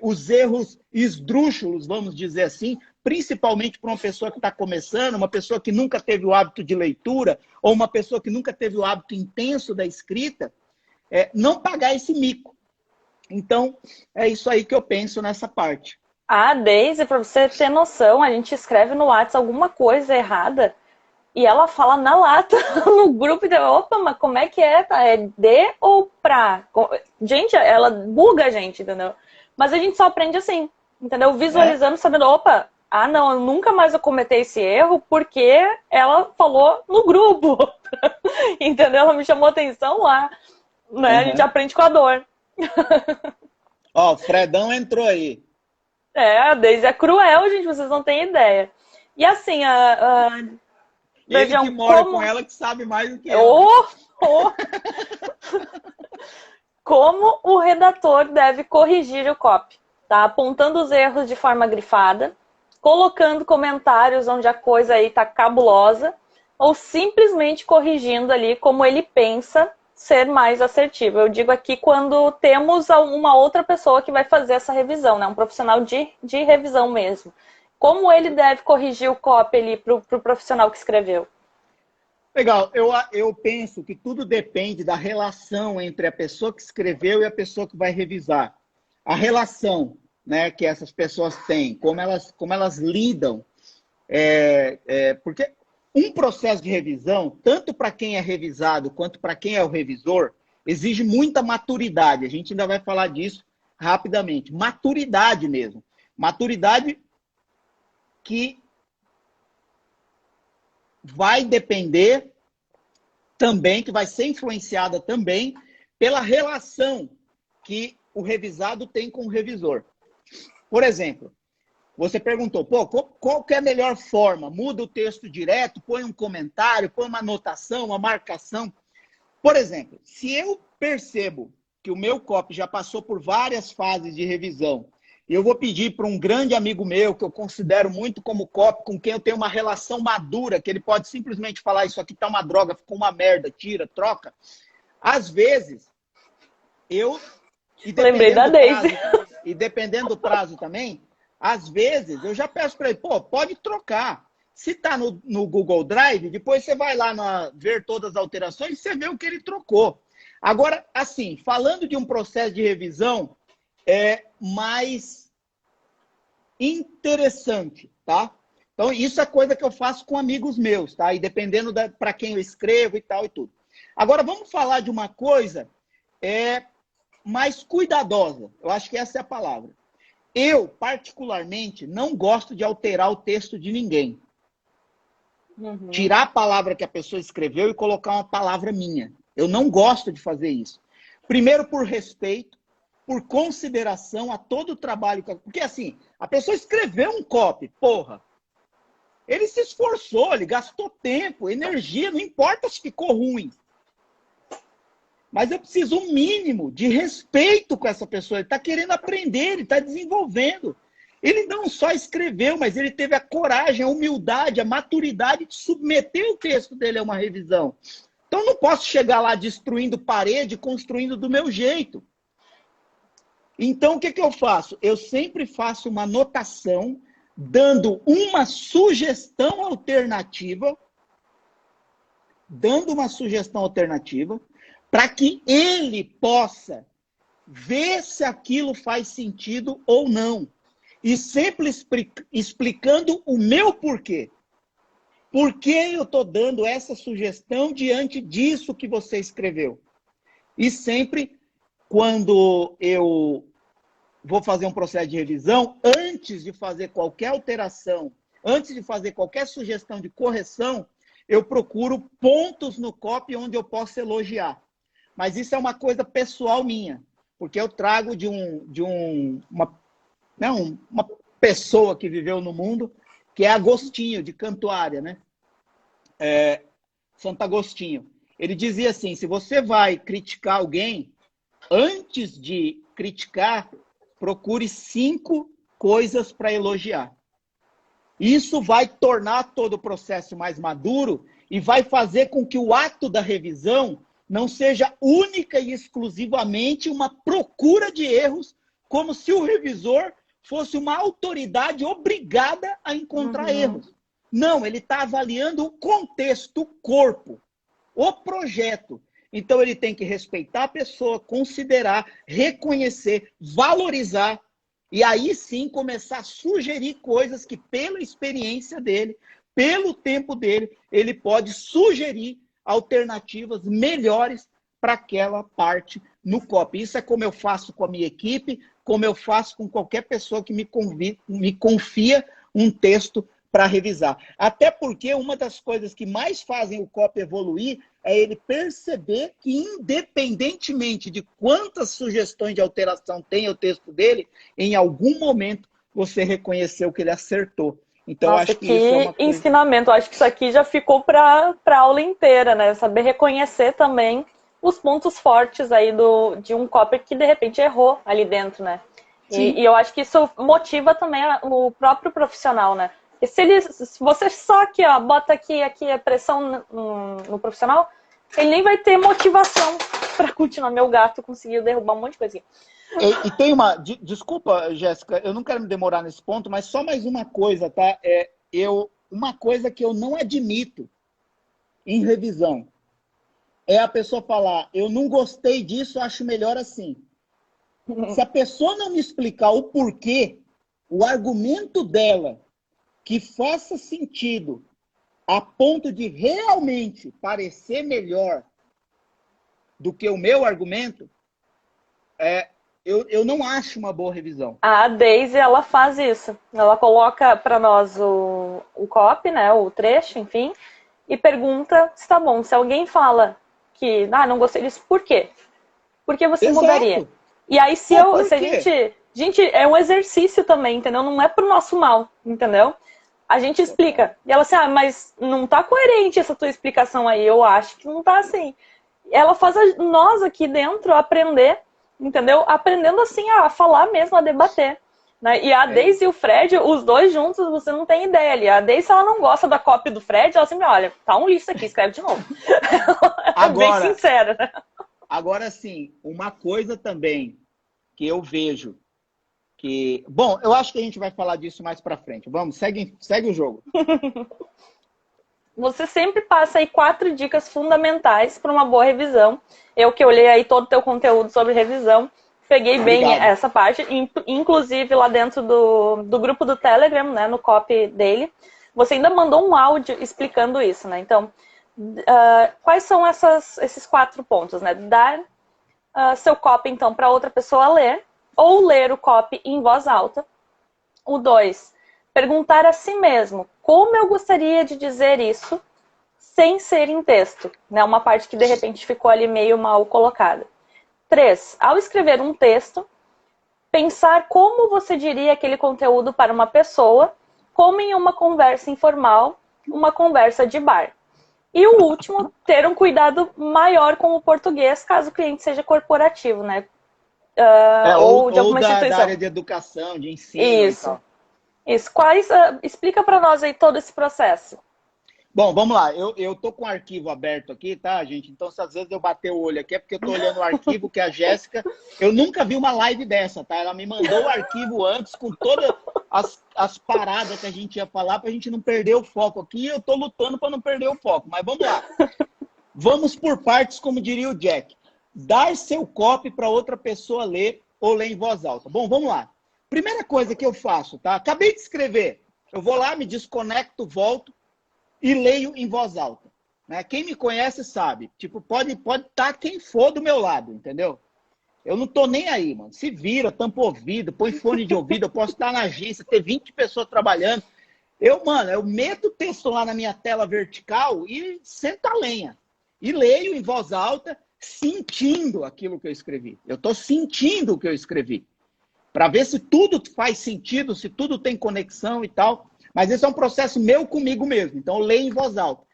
os erros esdrúxulos, vamos dizer assim, principalmente para uma pessoa que está começando, uma pessoa que nunca teve o hábito de leitura, ou uma pessoa que nunca teve o hábito intenso da escrita, não pagar esse mico. Então, é isso aí que eu penso nessa parte. Deise, para você ter noção, a gente escreve no WhatsApp alguma coisa errada e ela fala na lata no grupo e opa, mas como é que é? Tá? É de ou pra? Gente, ela buga a gente, entendeu? Mas a gente só aprende assim, entendeu? Visualizando, sabendo, opa, não, eu nunca mais vou cometer esse erro porque ela falou no grupo, entendeu? Ela me chamou atenção lá, né? A gente aprende com a dor. Ó, o Fredão entrou aí. A Deise é cruel, gente, vocês não têm ideia. E assim, Ele vejam, que mora com ela que sabe mais do que eu. Como o redator deve corrigir o copy, tá? Apontando os erros de forma grifada, colocando comentários onde a coisa aí tá cabulosa, ou simplesmente corrigindo ali como ele pensa ser mais assertivo. Eu digo aqui quando temos uma outra pessoa que vai fazer essa revisão, né? Um profissional de revisão mesmo. Como ele deve corrigir o copy ali para o profissional que escreveu? Legal. Eu penso que tudo depende da relação entre a pessoa que escreveu e a pessoa que vai revisar. A relação, né, que essas pessoas têm, como elas lidam. Porque um processo de revisão, tanto para quem é revisado quanto para quem é o revisor, exige muita maturidade. A gente ainda vai falar disso rapidamente. Maturidade mesmo. Maturidade que vai depender também, que vai ser influenciada também pela relação que o revisado tem com o revisor. Por exemplo, você perguntou, qual que é a melhor forma? Muda o texto direto, põe um comentário, põe uma anotação, uma marcação. Por exemplo, se eu percebo que o meu copy já passou por várias fases de revisão, e eu vou pedir para um grande amigo meu, que eu considero muito como copy, com quem eu tenho uma relação madura, que ele pode simplesmente falar, isso aqui tá uma droga, ficou uma merda, tira, troca. Às vezes, lembrei da Deise. E dependendo do prazo também, às vezes eu já peço para ele, pode trocar. Se tá no Google Drive, depois você vai lá ver todas as alterações e você vê o que ele trocou. Agora, assim, falando de um processo de revisão mais interessante, tá? Então, isso é coisa que eu faço com amigos meus, tá? E dependendo para quem eu escrevo e tal e tudo. Agora, vamos falar de uma coisa mais cuidadosa. Eu acho que essa é a palavra. Eu, particularmente, não gosto de alterar o texto de ninguém. Tirar a palavra que a pessoa escreveu e colocar uma palavra minha. Eu não gosto de fazer isso. Primeiro, por respeito, por consideração a todo o trabalho. Porque, assim, a pessoa escreveu um copy, porra. Ele se esforçou, ele gastou tempo, energia, não importa se ficou ruim. Mas eu preciso um mínimo de respeito com essa pessoa. Ele está querendo aprender, ele está desenvolvendo. Ele não só escreveu, mas ele teve a coragem, a humildade, a maturidade de submeter o texto dele a uma revisão. Então, eu não posso chegar lá destruindo parede, construindo do meu jeito. Então, o que eu faço? Eu sempre faço uma anotação, dando uma sugestão alternativa, para que ele possa ver se aquilo faz sentido ou não. E sempre explicando o meu porquê. Por que eu estou dando essa sugestão diante disso que você escreveu? E sempre, quando eu vou fazer um processo de revisão, antes de fazer qualquer alteração, antes de fazer qualquer sugestão de correção, eu procuro pontos no copy onde eu posso elogiar. Mas isso é uma coisa pessoal minha, porque eu trago de uma pessoa que viveu no mundo, que é Agostinho, de Cantuária, né? Santo Agostinho. Ele dizia assim, se você vai criticar alguém, antes de criticar, procure 5 coisas para elogiar. Isso vai tornar todo o processo mais maduro e vai fazer com que o ato da revisão não seja única e exclusivamente uma procura de erros, como se o revisor fosse uma autoridade obrigada a encontrar erros. Não, ele está avaliando o contexto, o corpo, o projeto. Então, ele tem que respeitar a pessoa, considerar, reconhecer, valorizar, e aí sim começar a sugerir coisas que, pela experiência dele, pelo tempo dele, ele pode sugerir alternativas melhores para aquela parte no copy. Isso é como eu faço com a minha equipe, como eu faço com qualquer pessoa que me confia um texto para revisar. Até porque uma das coisas que mais fazem o copy evoluir é ele perceber que, independentemente de quantas sugestões de alteração tem o texto dele, em algum momento você reconheceu que ele acertou. Então, Nossa, acho que isso é uma coisa... ensinamento. Acho que isso aqui já ficou para a aula inteira, né? Saber reconhecer também os pontos fortes aí de um copy que, de repente, errou ali dentro, né? E eu acho que isso motiva também o próprio profissional, né? E se você só aqui, ó, bota aqui a pressão no profissional, ele nem vai ter motivação para continuar. Meu gato conseguiu derrubar um monte de coisa aqui. E tem uma... Desculpa, Jéssica, eu não quero me demorar nesse ponto, mas só mais uma coisa, tá? Uma coisa que eu não admito em revisão é a pessoa falar, eu não gostei disso, acho melhor assim. Se a pessoa não me explicar o porquê, o argumento dela que faça sentido a ponto de realmente parecer melhor do que o meu argumento, eu não acho uma boa revisão. A Daisy, ela faz isso. Ela coloca para nós o copy, né, o trecho, enfim, e pergunta se tá bom. Se alguém fala que não gostei disso, por quê? Por que você mudaria? E aí, se a gente... Gente, é um exercício também, entendeu? Não é pro nosso mal, entendeu? A gente explica. E ela assim, mas não tá coerente essa tua explicação aí. Eu acho que não tá assim. Ela faz nós aqui dentro aprender, entendeu? Aprendendo assim a falar mesmo, a debater. Né? E a Daisy e o Fred, os dois juntos, você não tem ideia ali. A Daisy, ela não gosta da cópia do Fred, ela sempre olha, tá um lixo aqui, escreve de novo. Agora, bem sincera, né? Agora, sim, uma coisa também que eu vejo que... Bom, eu acho que a gente vai falar disso mais pra frente. Vamos, segue o jogo. Você sempre passa aí 4 dicas fundamentais para uma boa revisão. Eu que olhei aí todo o teu conteúdo sobre revisão, peguei bem essa parte, inclusive lá dentro do grupo do Telegram, né, no copy dele, você ainda mandou um áudio explicando isso, né? Então, quais são esses 4 pontos, né? Dar seu copy, então, para outra pessoa ler, ou ler o copy em voz alta. O 2, perguntar a si mesmo como eu gostaria de dizer isso sem ser em texto, né? Uma parte que, de repente, ficou ali meio mal colocada. 3, ao escrever um texto, pensar como você diria aquele conteúdo para uma pessoa, como em uma conversa informal, uma conversa de bar. E o último, ter um cuidado maior com o português, caso o cliente seja corporativo, né? Ou de alguma instituição. Da área de educação, de ensino Isso. e tal. Isso. Explica para nós aí todo esse processo. Bom, vamos lá. Eu tô com o arquivo aberto aqui, tá, gente? Então, se às vezes eu bater o olho aqui, é porque eu tô olhando o arquivo que a Jéssica... Eu nunca vi uma live dessa, tá? Ela me mandou o arquivo antes, com todas as paradas que a gente ia falar, pra gente não perder o foco aqui. E eu tô lutando para não perder o foco. Mas vamos lá. Vamos por partes, como diria o Jack. Dar seu copy para outra pessoa ler ou ler em voz alta. Bom, vamos lá. Primeira coisa que eu faço, tá? Acabei de escrever. Eu vou lá, me desconecto, volto e leio em voz alta. Né? Quem me conhece sabe. Tipo, pode estar quem for do meu lado, entendeu? Eu não tô nem aí, mano. Se vira, tampa o ouvido, põe fone de ouvido. Eu posso estar na agência, ter 20 pessoas trabalhando. Eu meto o texto lá na minha tela vertical e sento a lenha. E leio em voz alta, sentindo aquilo que eu escrevi. Eu tô sentindo o que eu escrevi. Para ver se tudo faz sentido, se tudo tem conexão e tal. Mas esse é um processo meu comigo mesmo. Então, eu leio em voz alta.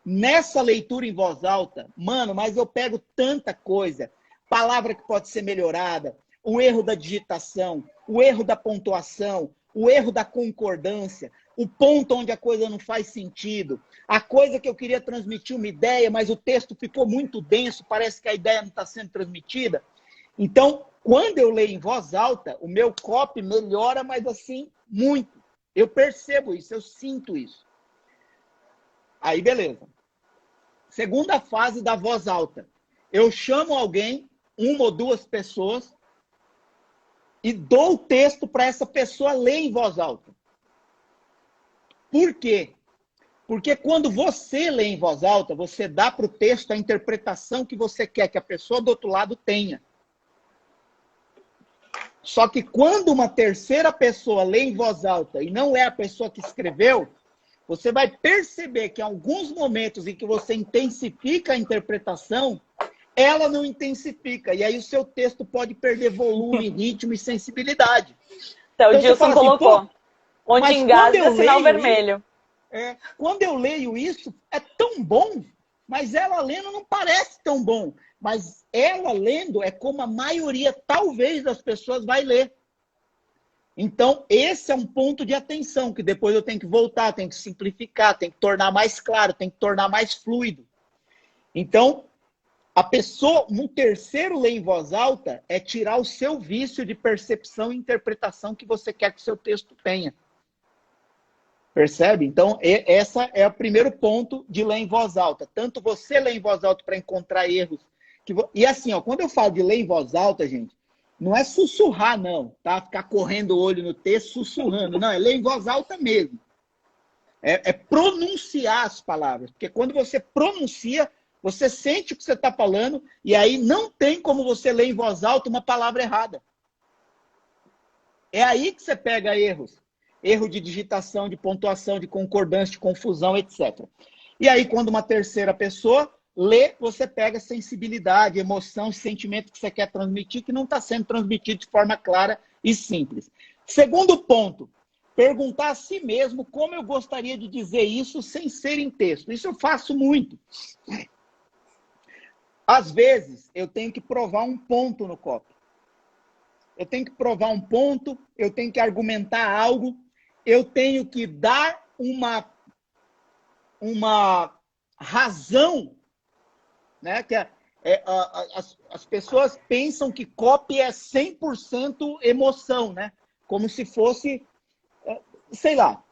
Nessa leitura em voz alta, mas eu pego tanta coisa. Palavra que pode ser melhorada, o erro da digitação, o erro da pontuação, o erro da concordância, o ponto onde a coisa não faz sentido, a coisa que eu queria transmitir uma ideia, mas o texto ficou muito denso, parece que a ideia não está sendo transmitida. Então, quando eu leio em voz alta, o meu copy melhora, mas assim, muito. Eu percebo isso, eu sinto isso. Aí, beleza. Segunda fase da voz alta. Eu chamo alguém, 1 ou 2 pessoas, e dou o texto para essa pessoa ler em voz alta. Por quê? Porque quando você lê em voz alta, você dá para o texto a interpretação que você quer que a pessoa do outro lado tenha. Só que quando uma terceira pessoa lê em voz alta e não é a pessoa que escreveu, você vai perceber que em alguns momentos em que você intensifica a interpretação, ela não intensifica. E aí o seu texto pode perder volume, ritmo e sensibilidade. Então, o Gilson colocou. Assim, onde engasga é sinal vermelho. Quando eu leio isso, é tão bom, mas ela lendo não parece tão bom. Mas ela lendo é como a maioria, talvez, das pessoas vai ler. Então, esse é um ponto de atenção, que depois eu tenho que voltar, tenho que simplificar, tenho que tornar mais claro, tenho que tornar mais fluido. Então, a pessoa, um terceiro ler em voz alta, é tirar o seu vício de percepção e interpretação que você quer que o seu texto tenha. Percebe? Então, essa é o primeiro ponto de ler em voz alta. Tanto você ler em voz alta para encontrar erros. E assim, quando eu falo de ler em voz alta, gente, não é sussurrar, não, tá? Ficar correndo o olho no texto, sussurrando. Não, é ler em voz alta mesmo. É pronunciar as palavras. Porque quando você pronuncia, você sente o que você está falando, e aí não tem como você ler em voz alta uma palavra errada. É aí que você pega erros. Erro de digitação, de pontuação, de concordância, de confusão, etc. E aí, quando uma terceira pessoa lê, você pega sensibilidade, emoção, sentimento que você quer transmitir, que não está sendo transmitido de forma clara e simples. Segundo ponto, perguntar a si mesmo como eu gostaria de dizer isso sem ser em texto. Isso eu faço muito. Às vezes, eu tenho que provar um ponto no copy. Eu tenho que provar um ponto, eu tenho que argumentar algo, eu tenho que dar uma razão, né? Que as pessoas pensam que copy é 100% emoção, né? Como se fosse, sei lá.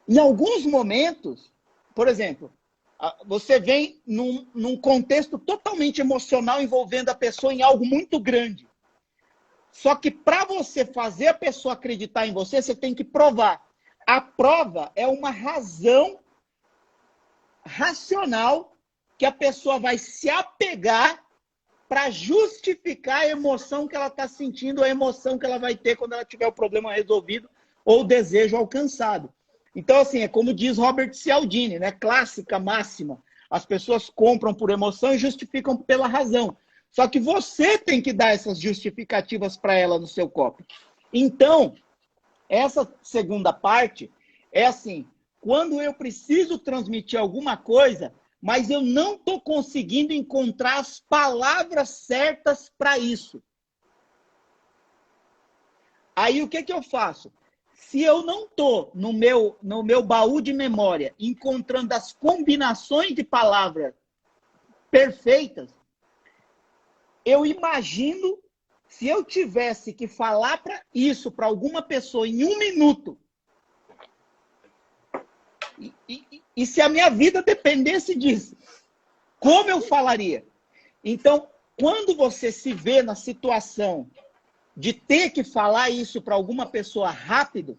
Em alguns momentos, por exemplo, você vem num contexto totalmente emocional envolvendo a pessoa em algo muito grande. Só que para você fazer a pessoa acreditar em você, você tem que provar. A prova é uma razão racional que a pessoa vai se apegar para justificar a emoção que ela está sentindo, a emoção que ela vai ter quando ela tiver o problema resolvido ou o desejo alcançado. Então, assim, é como diz Robert Cialdini, né? Clássica máxima. As pessoas compram por emoção e justificam pela razão. Só que você tem que dar essas justificativas para ela no seu copo. Então, essa segunda parte é assim, quando eu preciso transmitir alguma coisa, mas eu não estou conseguindo encontrar as palavras certas para isso. Aí o que eu faço? Se eu não estou no meu baú de memória encontrando as combinações de palavras perfeitas, eu imagino, se eu tivesse que falar isso para alguma pessoa em 1 minuto, e se a minha vida dependesse disso, como eu falaria? Então, quando você se vê na situação de ter que falar isso para alguma pessoa rápido,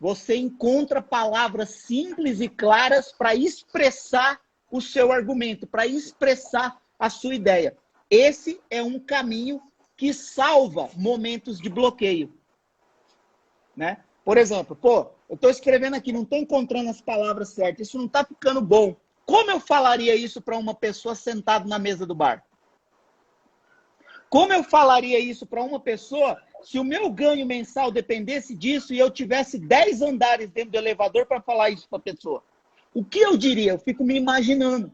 você encontra palavras simples e claras para expressar o seu argumento, para expressar a sua ideia. Esse é um caminho que salva momentos de bloqueio, né? Por exemplo, eu estou escrevendo aqui, não estou encontrando as palavras certas, isso não está ficando bom. Como eu falaria isso para uma pessoa sentada na mesa do bar? Como eu falaria isso para uma pessoa se o meu ganho mensal dependesse disso e eu tivesse 10 andares dentro do elevador para falar isso para a pessoa? O que eu diria? Eu fico me imaginando.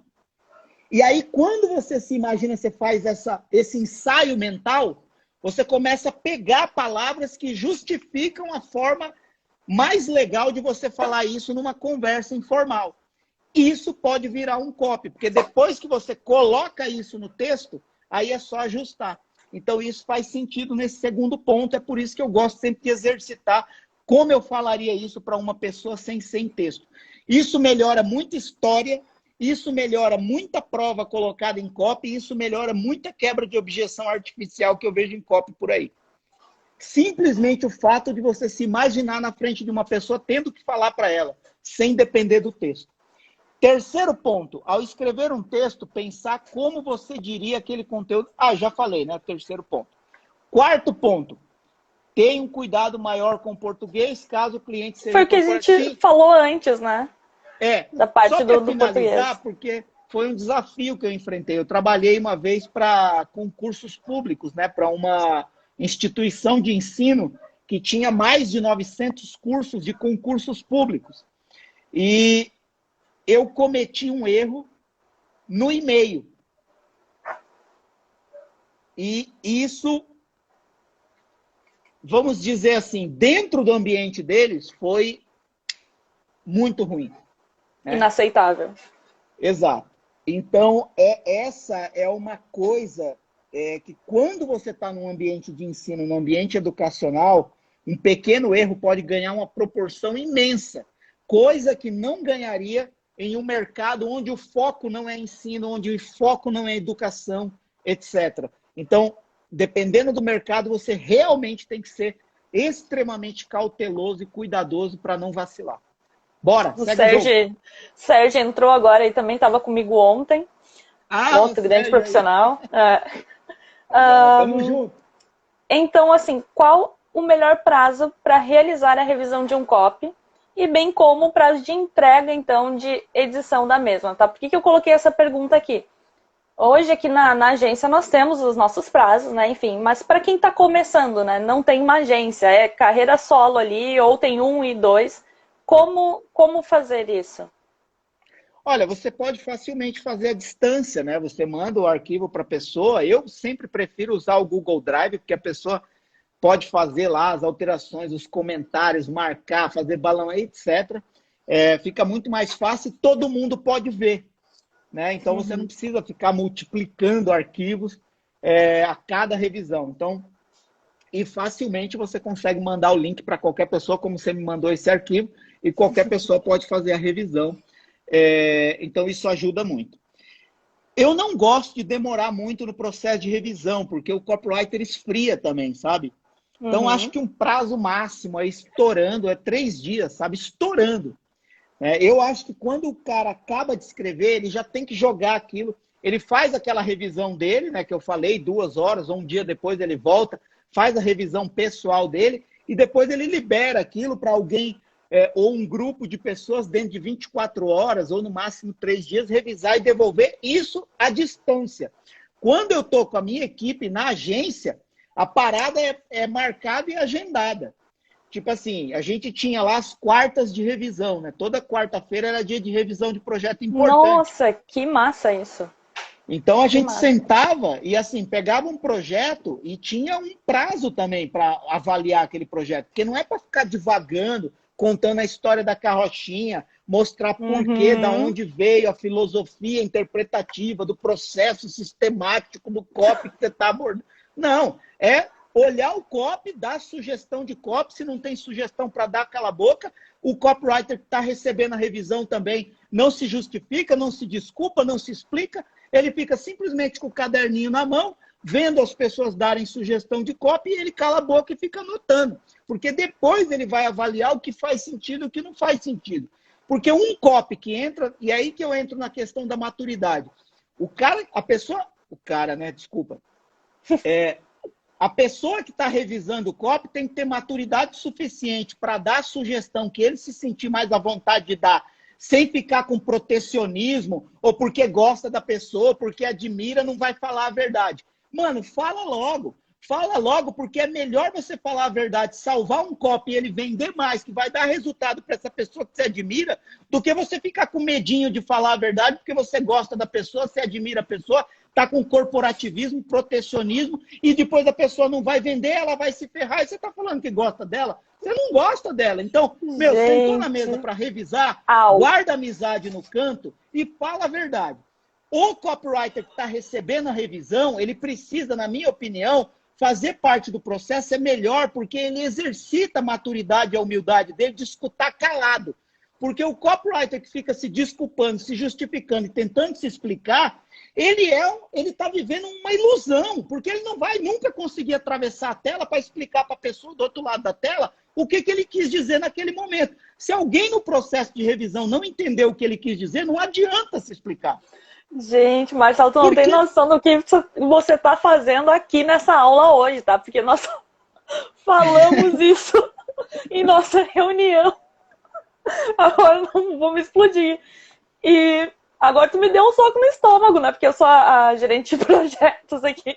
E aí, quando você se imagina, você faz esse ensaio mental, você começa a pegar palavras que justificam a forma mais legal de você falar isso numa conversa informal. Isso pode virar um copy, porque depois que você coloca isso no texto, aí é só ajustar. Então, isso faz sentido nesse segundo ponto. É por isso que eu gosto sempre de exercitar como eu falaria isso para uma pessoa sem ser em texto. Isso melhora muita história, isso melhora muita prova colocada em copy, isso melhora muita quebra de objeção artificial que eu vejo em copy por aí. Simplesmente o fato de você se imaginar na frente de uma pessoa tendo que falar para ela, sem depender do texto. Terceiro ponto, ao escrever um texto, pensar como você diria aquele conteúdo. Já falei, né? Terceiro ponto. Quarto ponto, tenha um cuidado maior com o português, caso o cliente seja... Foi o que a gente falou antes, né? Da parte do português. Porque foi um desafio que eu enfrentei. Eu trabalhei uma vez para concursos públicos, né? Para uma instituição de ensino que tinha mais de 900 cursos de concursos públicos. E eu cometi um erro no e-mail. E isso, vamos dizer assim, dentro do ambiente deles, foi muito ruim. Né? Inaceitável. Exato. Então, essa é uma coisa que quando você está num ambiente de ensino, num ambiente educacional, um pequeno erro pode ganhar uma proporção imensa. Coisa que não ganharia em um mercado onde o foco não é ensino, onde o foco não é educação, etc. Então, dependendo do mercado, você realmente tem que ser extremamente cauteloso e cuidadoso para não vacilar. Bora, segue o Sérgio entrou agora e também estava comigo ontem. Outro grande profissional. Tamo junto. Então, assim, qual o melhor prazo para realizar a revisão de um copy? E bem como o prazo de entrega, então, de edição da mesma, tá? Por que eu coloquei essa pergunta aqui? Hoje, aqui na agência, nós temos os nossos prazos, né? Enfim, mas para quem está começando, né? Não tem uma agência, é carreira solo ali, ou tem 1 e 2. Como fazer isso? Olha, você pode facilmente fazer à distância, né? Você manda o arquivo para a pessoa. Eu sempre prefiro usar o Google Drive, porque a pessoa pode fazer lá as alterações, os comentários, marcar, fazer balão, etc. Fica muito mais fácil e todo mundo pode ver. Né? Então, você não precisa ficar multiplicando arquivos a cada revisão. Então, e facilmente você consegue mandar o link para qualquer pessoa, como você me mandou esse arquivo, e qualquer pessoa pode fazer a revisão. Então, isso ajuda muito. Eu não gosto de demorar muito no processo de revisão, porque o copywriter esfria também, sabe? Então, acho que um prazo máximo, estourando, 3 dias, sabe? Estourando. Eu acho que quando o cara acaba de escrever, ele já tem que jogar aquilo. Ele faz aquela revisão dele, né, que eu falei, 2 horas ou um dia depois ele volta, faz a revisão pessoal dele e depois ele libera aquilo para alguém ou um grupo de pessoas dentro de 24 horas ou no máximo 3 dias revisar e devolver isso à distância. Quando eu estou com a minha equipe na agência, a parada é marcada e agendada. Tipo assim, a gente tinha lá as quartas de revisão, né? Toda quarta-feira era dia de revisão de projeto importante. Nossa, que massa isso. Então a gente sentava e assim, pegava um projeto e tinha um prazo também para avaliar aquele projeto. Porque não é para ficar divagando, contando a história da carrochinha, mostrar porquê, da onde veio a filosofia interpretativa, do processo sistemático do copy que você está abordando. Não, é olhar o copy, dar sugestão de copy, se não tem sugestão para dar, cala a boca. O copywriter que está recebendo a revisão também não se justifica, não se desculpa, não se explica. Ele fica simplesmente com o caderninho na mão, vendo as pessoas darem sugestão de copy e ele cala a boca e fica anotando. Porque depois ele vai avaliar o que faz sentido e o que não faz sentido. Porque um copy que entra, e é aí que eu entro na questão da maturidade. A pessoa que está revisando o copy tem que ter maturidade suficiente para dar a sugestão que ele se sentir mais à vontade de dar, sem ficar com protecionismo, ou porque gosta da pessoa, porque admira, não vai falar a verdade. Mano, fala logo. Fala logo, porque é melhor você falar a verdade, salvar um copy e ele vender mais, que vai dar resultado para essa pessoa que você admira, do que você ficar com medinho de falar a verdade, porque você gosta da pessoa, você admira a pessoa, tá com corporativismo, protecionismo, e depois a pessoa não vai vender, ela vai se ferrar, e você tá falando que gosta dela, você não gosta dela. Então, sentou na mesa para revisar, guarda a amizade no canto e fala a verdade. O copywriter que está recebendo a revisão, ele precisa, na minha opinião, fazer parte do processo é melhor, porque ele exercita a maturidade e a humildade dele de escutar calado. Porque o copywriter que fica se desculpando, se justificando e tentando se explicar, ele está vivendo uma ilusão, porque ele não vai nunca conseguir atravessar a tela para explicar para a pessoa do outro lado da tela o que ele quis dizer naquele momento. Se alguém no processo de revisão não entendeu o que ele quis dizer, não adianta se explicar. Gente, Marcelo, tu não tem noção do que você está fazendo aqui nessa aula hoje, tá? Porque nós falamos isso em nossa reunião. Agora não vou me explodir. E agora tu me deu um soco no estômago, né? Porque eu sou a gerente de projetos aqui.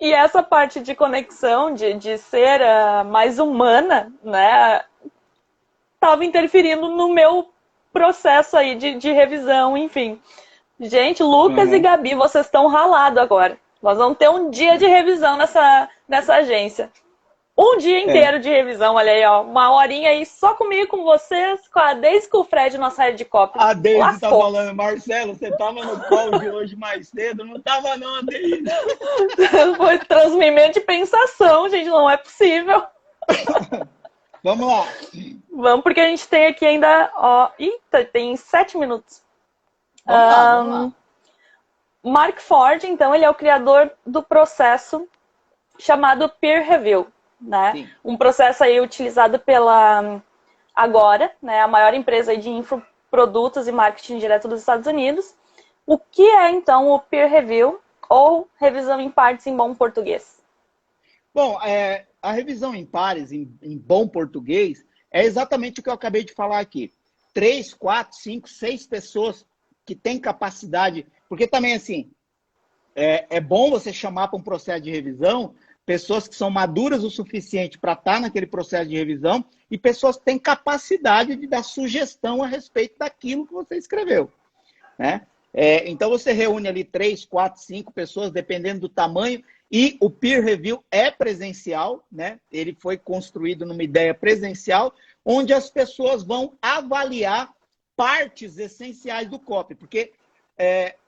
E essa parte de conexão, de ser mais humana, né? Tava interferindo no meu processo aí de revisão, enfim. Gente, Lucas e Gabi, vocês estão ralados agora. Nós vamos ter um dia de revisão nessa agência. Um dia inteiro de revisão, olha aí, ó. 1 horinha aí só comigo, com vocês, com a Deise e com o Fred, nossa área de copy. A Deise tá falando, Marcelo, você tava no call de hoje mais cedo? Não tava não, a Deise. Foi transmimento de pensação, gente, não é possível. Vamos lá. Vamos, porque a gente tem aqui ainda, ó... Eita, tem 7 minutos. Vamos lá. Mark Ford, então, ele é o criador do processo chamado Peer Review, né? Sim. Um processo aí utilizado pela Agora, né? A maior empresa aí de infoprodutos e marketing direto dos Estados Unidos. O que é, então, o Peer Review, ou revisão em partes em bom português? Bom, a revisão em pares, em bom português, é exatamente o que eu acabei de falar aqui. 3, 4, 5, 6 pessoas que têm capacidade, porque também, assim, é bom você chamar para um processo de revisão pessoas que são maduras o suficiente para estar naquele processo de revisão e pessoas que têm capacidade de dar sugestão a respeito daquilo que você escreveu, né? Então, você reúne ali 3, 4, 5 pessoas, dependendo do tamanho, e o peer review é presencial, né? Ele foi construído numa ideia presencial, onde as pessoas vão avaliar partes essenciais do copy, porque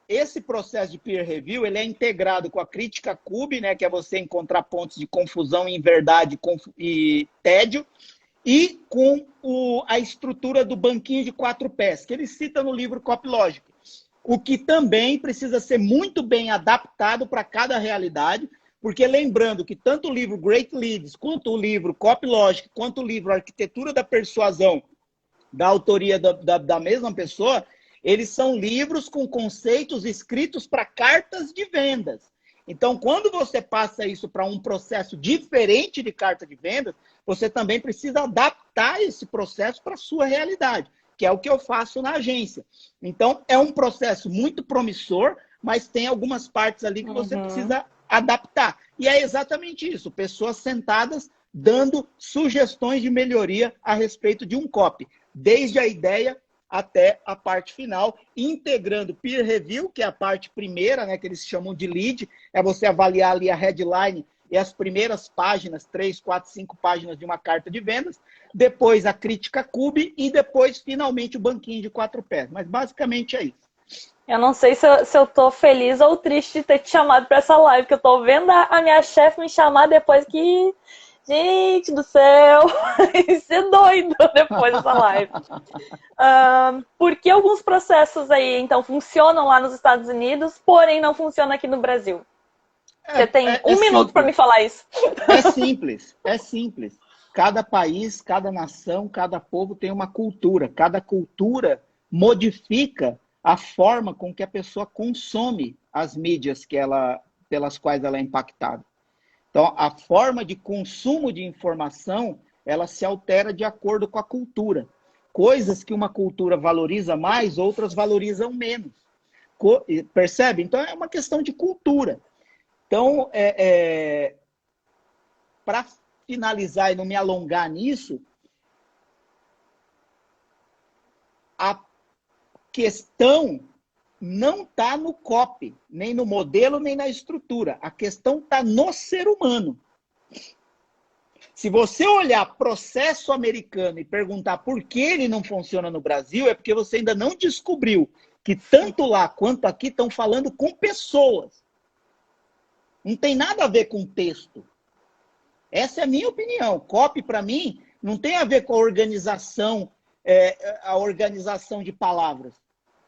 esse processo de peer review ele é integrado com a crítica CUB, né, que é você encontrar pontos de confusão em verdade e tédio, e com a estrutura do banquinho de 4 pés, que ele cita no livro Copy Logic, o que também precisa ser muito bem adaptado para cada realidade, porque lembrando que tanto o livro Great Leads, quanto o livro Copy Logic, quanto o livro Arquitetura da Persuasão, da autoria da mesma pessoa, eles são livros com conceitos escritos para cartas de vendas. Então, quando você passa isso para um processo diferente de carta de vendas, você também precisa adaptar esse processo para a sua realidade, que é o que eu faço na agência. Então, é um processo muito promissor, mas tem algumas partes ali que você precisa adaptar. E é exatamente isso, pessoas sentadas dando sugestões de melhoria a respeito de um copy, desde a ideia até a parte final, integrando peer review, que é a parte primeira, né, que eles chamam de lead, é você avaliar ali a headline e as primeiras páginas, 3, 4, 5 páginas de uma carta de vendas, depois a crítica cube e depois, finalmente, o banquinho de 4 pés. Mas, basicamente, é isso. Eu não sei se eu tô feliz ou triste de ter te chamado para essa live, porque eu tô vendo a minha chefe me chamar depois que... Gente do céu, isso é doido depois dessa live. Por que alguns processos aí, então, funcionam lá nos Estados Unidos, porém não funcionam aqui no Brasil? Você tem um minuto para me falar isso. É simples. Cada país, cada nação, cada povo tem uma cultura. Cada cultura modifica a forma com que a pessoa consome as mídias pelas quais ela é impactada. Então, a forma de consumo de informação, ela se altera de acordo com a cultura. Coisas que uma cultura valoriza mais, outras valorizam menos. Percebe? Então, é uma questão de cultura. Então, para finalizar e não me alongar nisso, a questão não está no copy, nem no modelo, nem na estrutura. A questão está no ser humano. Se você olhar processo americano e perguntar por que ele não funciona no Brasil, é porque você ainda não descobriu que tanto lá quanto aqui estão falando com pessoas. Não tem nada a ver com texto. Essa é a minha opinião. Copy, para mim, não tem a ver com a organização de palavras.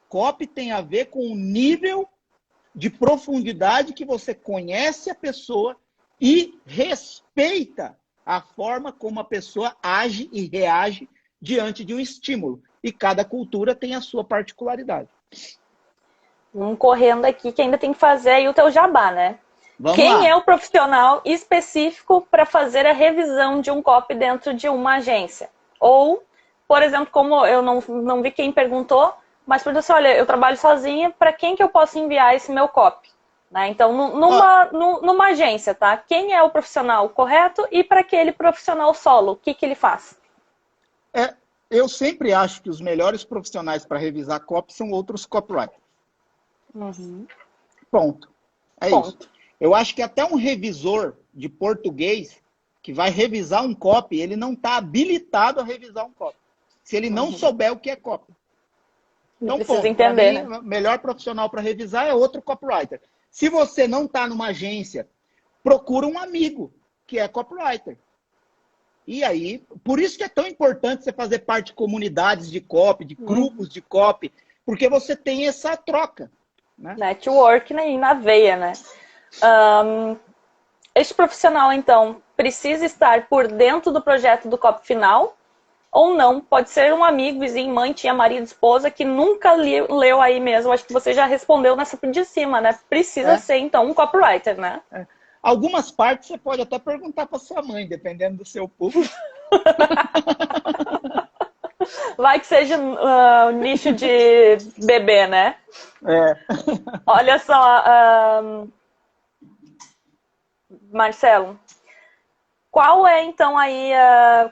Copy tem a ver com o nível de profundidade que você conhece a pessoa e respeita a forma como a pessoa age e reage diante de um estímulo. E cada cultura tem a sua particularidade. Vamos correndo aqui, que ainda tem que fazer aí o teu jabá, né? Quem é o profissional específico para fazer a revisão de um copy dentro de uma agência? Ou, por exemplo, como eu não vi quem perguntou, mas perguntou assim, olha, eu trabalho sozinha, para quem que eu posso enviar esse meu copy? Né? Então, numa agência, tá? Quem é o profissional correto e para aquele profissional solo, o que ele faz? Eu sempre acho que os melhores profissionais para revisar copy são outros copywriters. Ponto. Isso. Eu acho que até um revisor de português que vai revisar um copy, ele não está habilitado a revisar um copy. Se ele não souber o que é copy. Então, precisa entender, mim, né? O melhor profissional para revisar é outro copywriter. Se você não está numa agência, procura um amigo que é copywriter. E aí, por isso que é tão importante você fazer parte de comunidades de copy, de grupos de copy, porque você tem essa troca. Né? Network na veia, né? Este profissional, então, precisa estar por dentro do projeto do copy final? Ou não, pode ser um amigo, vizinho, mãe, tia, marido, esposa, que nunca leu aí mesmo. Acho que você já respondeu nessa de cima, né? Precisa ser, então, um copywriter, né? Algumas partes você pode até perguntar para sua mãe, dependendo do seu público. Vai que seja nicho de bebê, né? Olha só, Marcelo. Qual é, então, aí,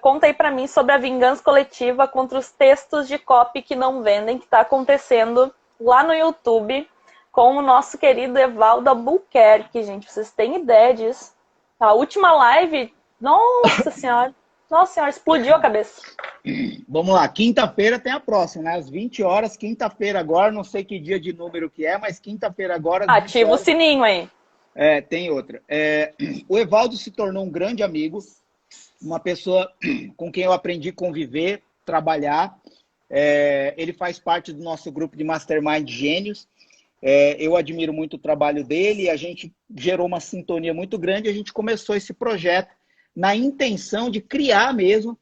conta aí pra mim sobre a vingança coletiva contra os textos de copy que não vendem, que tá acontecendo lá no YouTube com o nosso querido Evaldo Albuquerque, gente. Vocês têm ideia disso? A última live, nossa senhora, explodiu a cabeça. Vamos lá, quinta-feira tem a próxima, né? Às 20 horas, quinta-feira agora, não sei que dia de número que é, mas quinta-feira agora... Ativa o sininho aí. Tem outra. O Evaldo se tornou um grande amigo, uma pessoa com quem eu aprendi a conviver, trabalhar. Ele faz parte do nosso grupo de Mastermind Gênios. Eu admiro muito o trabalho dele, a gente gerou uma sintonia muito grande, a gente começou esse projeto na intenção de criar mesmo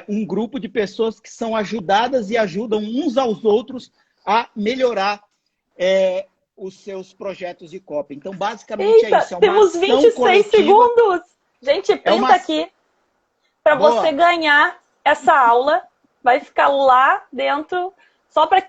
um grupo de pessoas que são ajudadas e ajudam uns aos outros a melhorar os seus projetos de copy. Então, basicamente é isso. É uma temos ação 26 coletiva. segundos. Gente, printa aqui para Boa. você ganhar essa aula. Vai ficar lá dentro, só para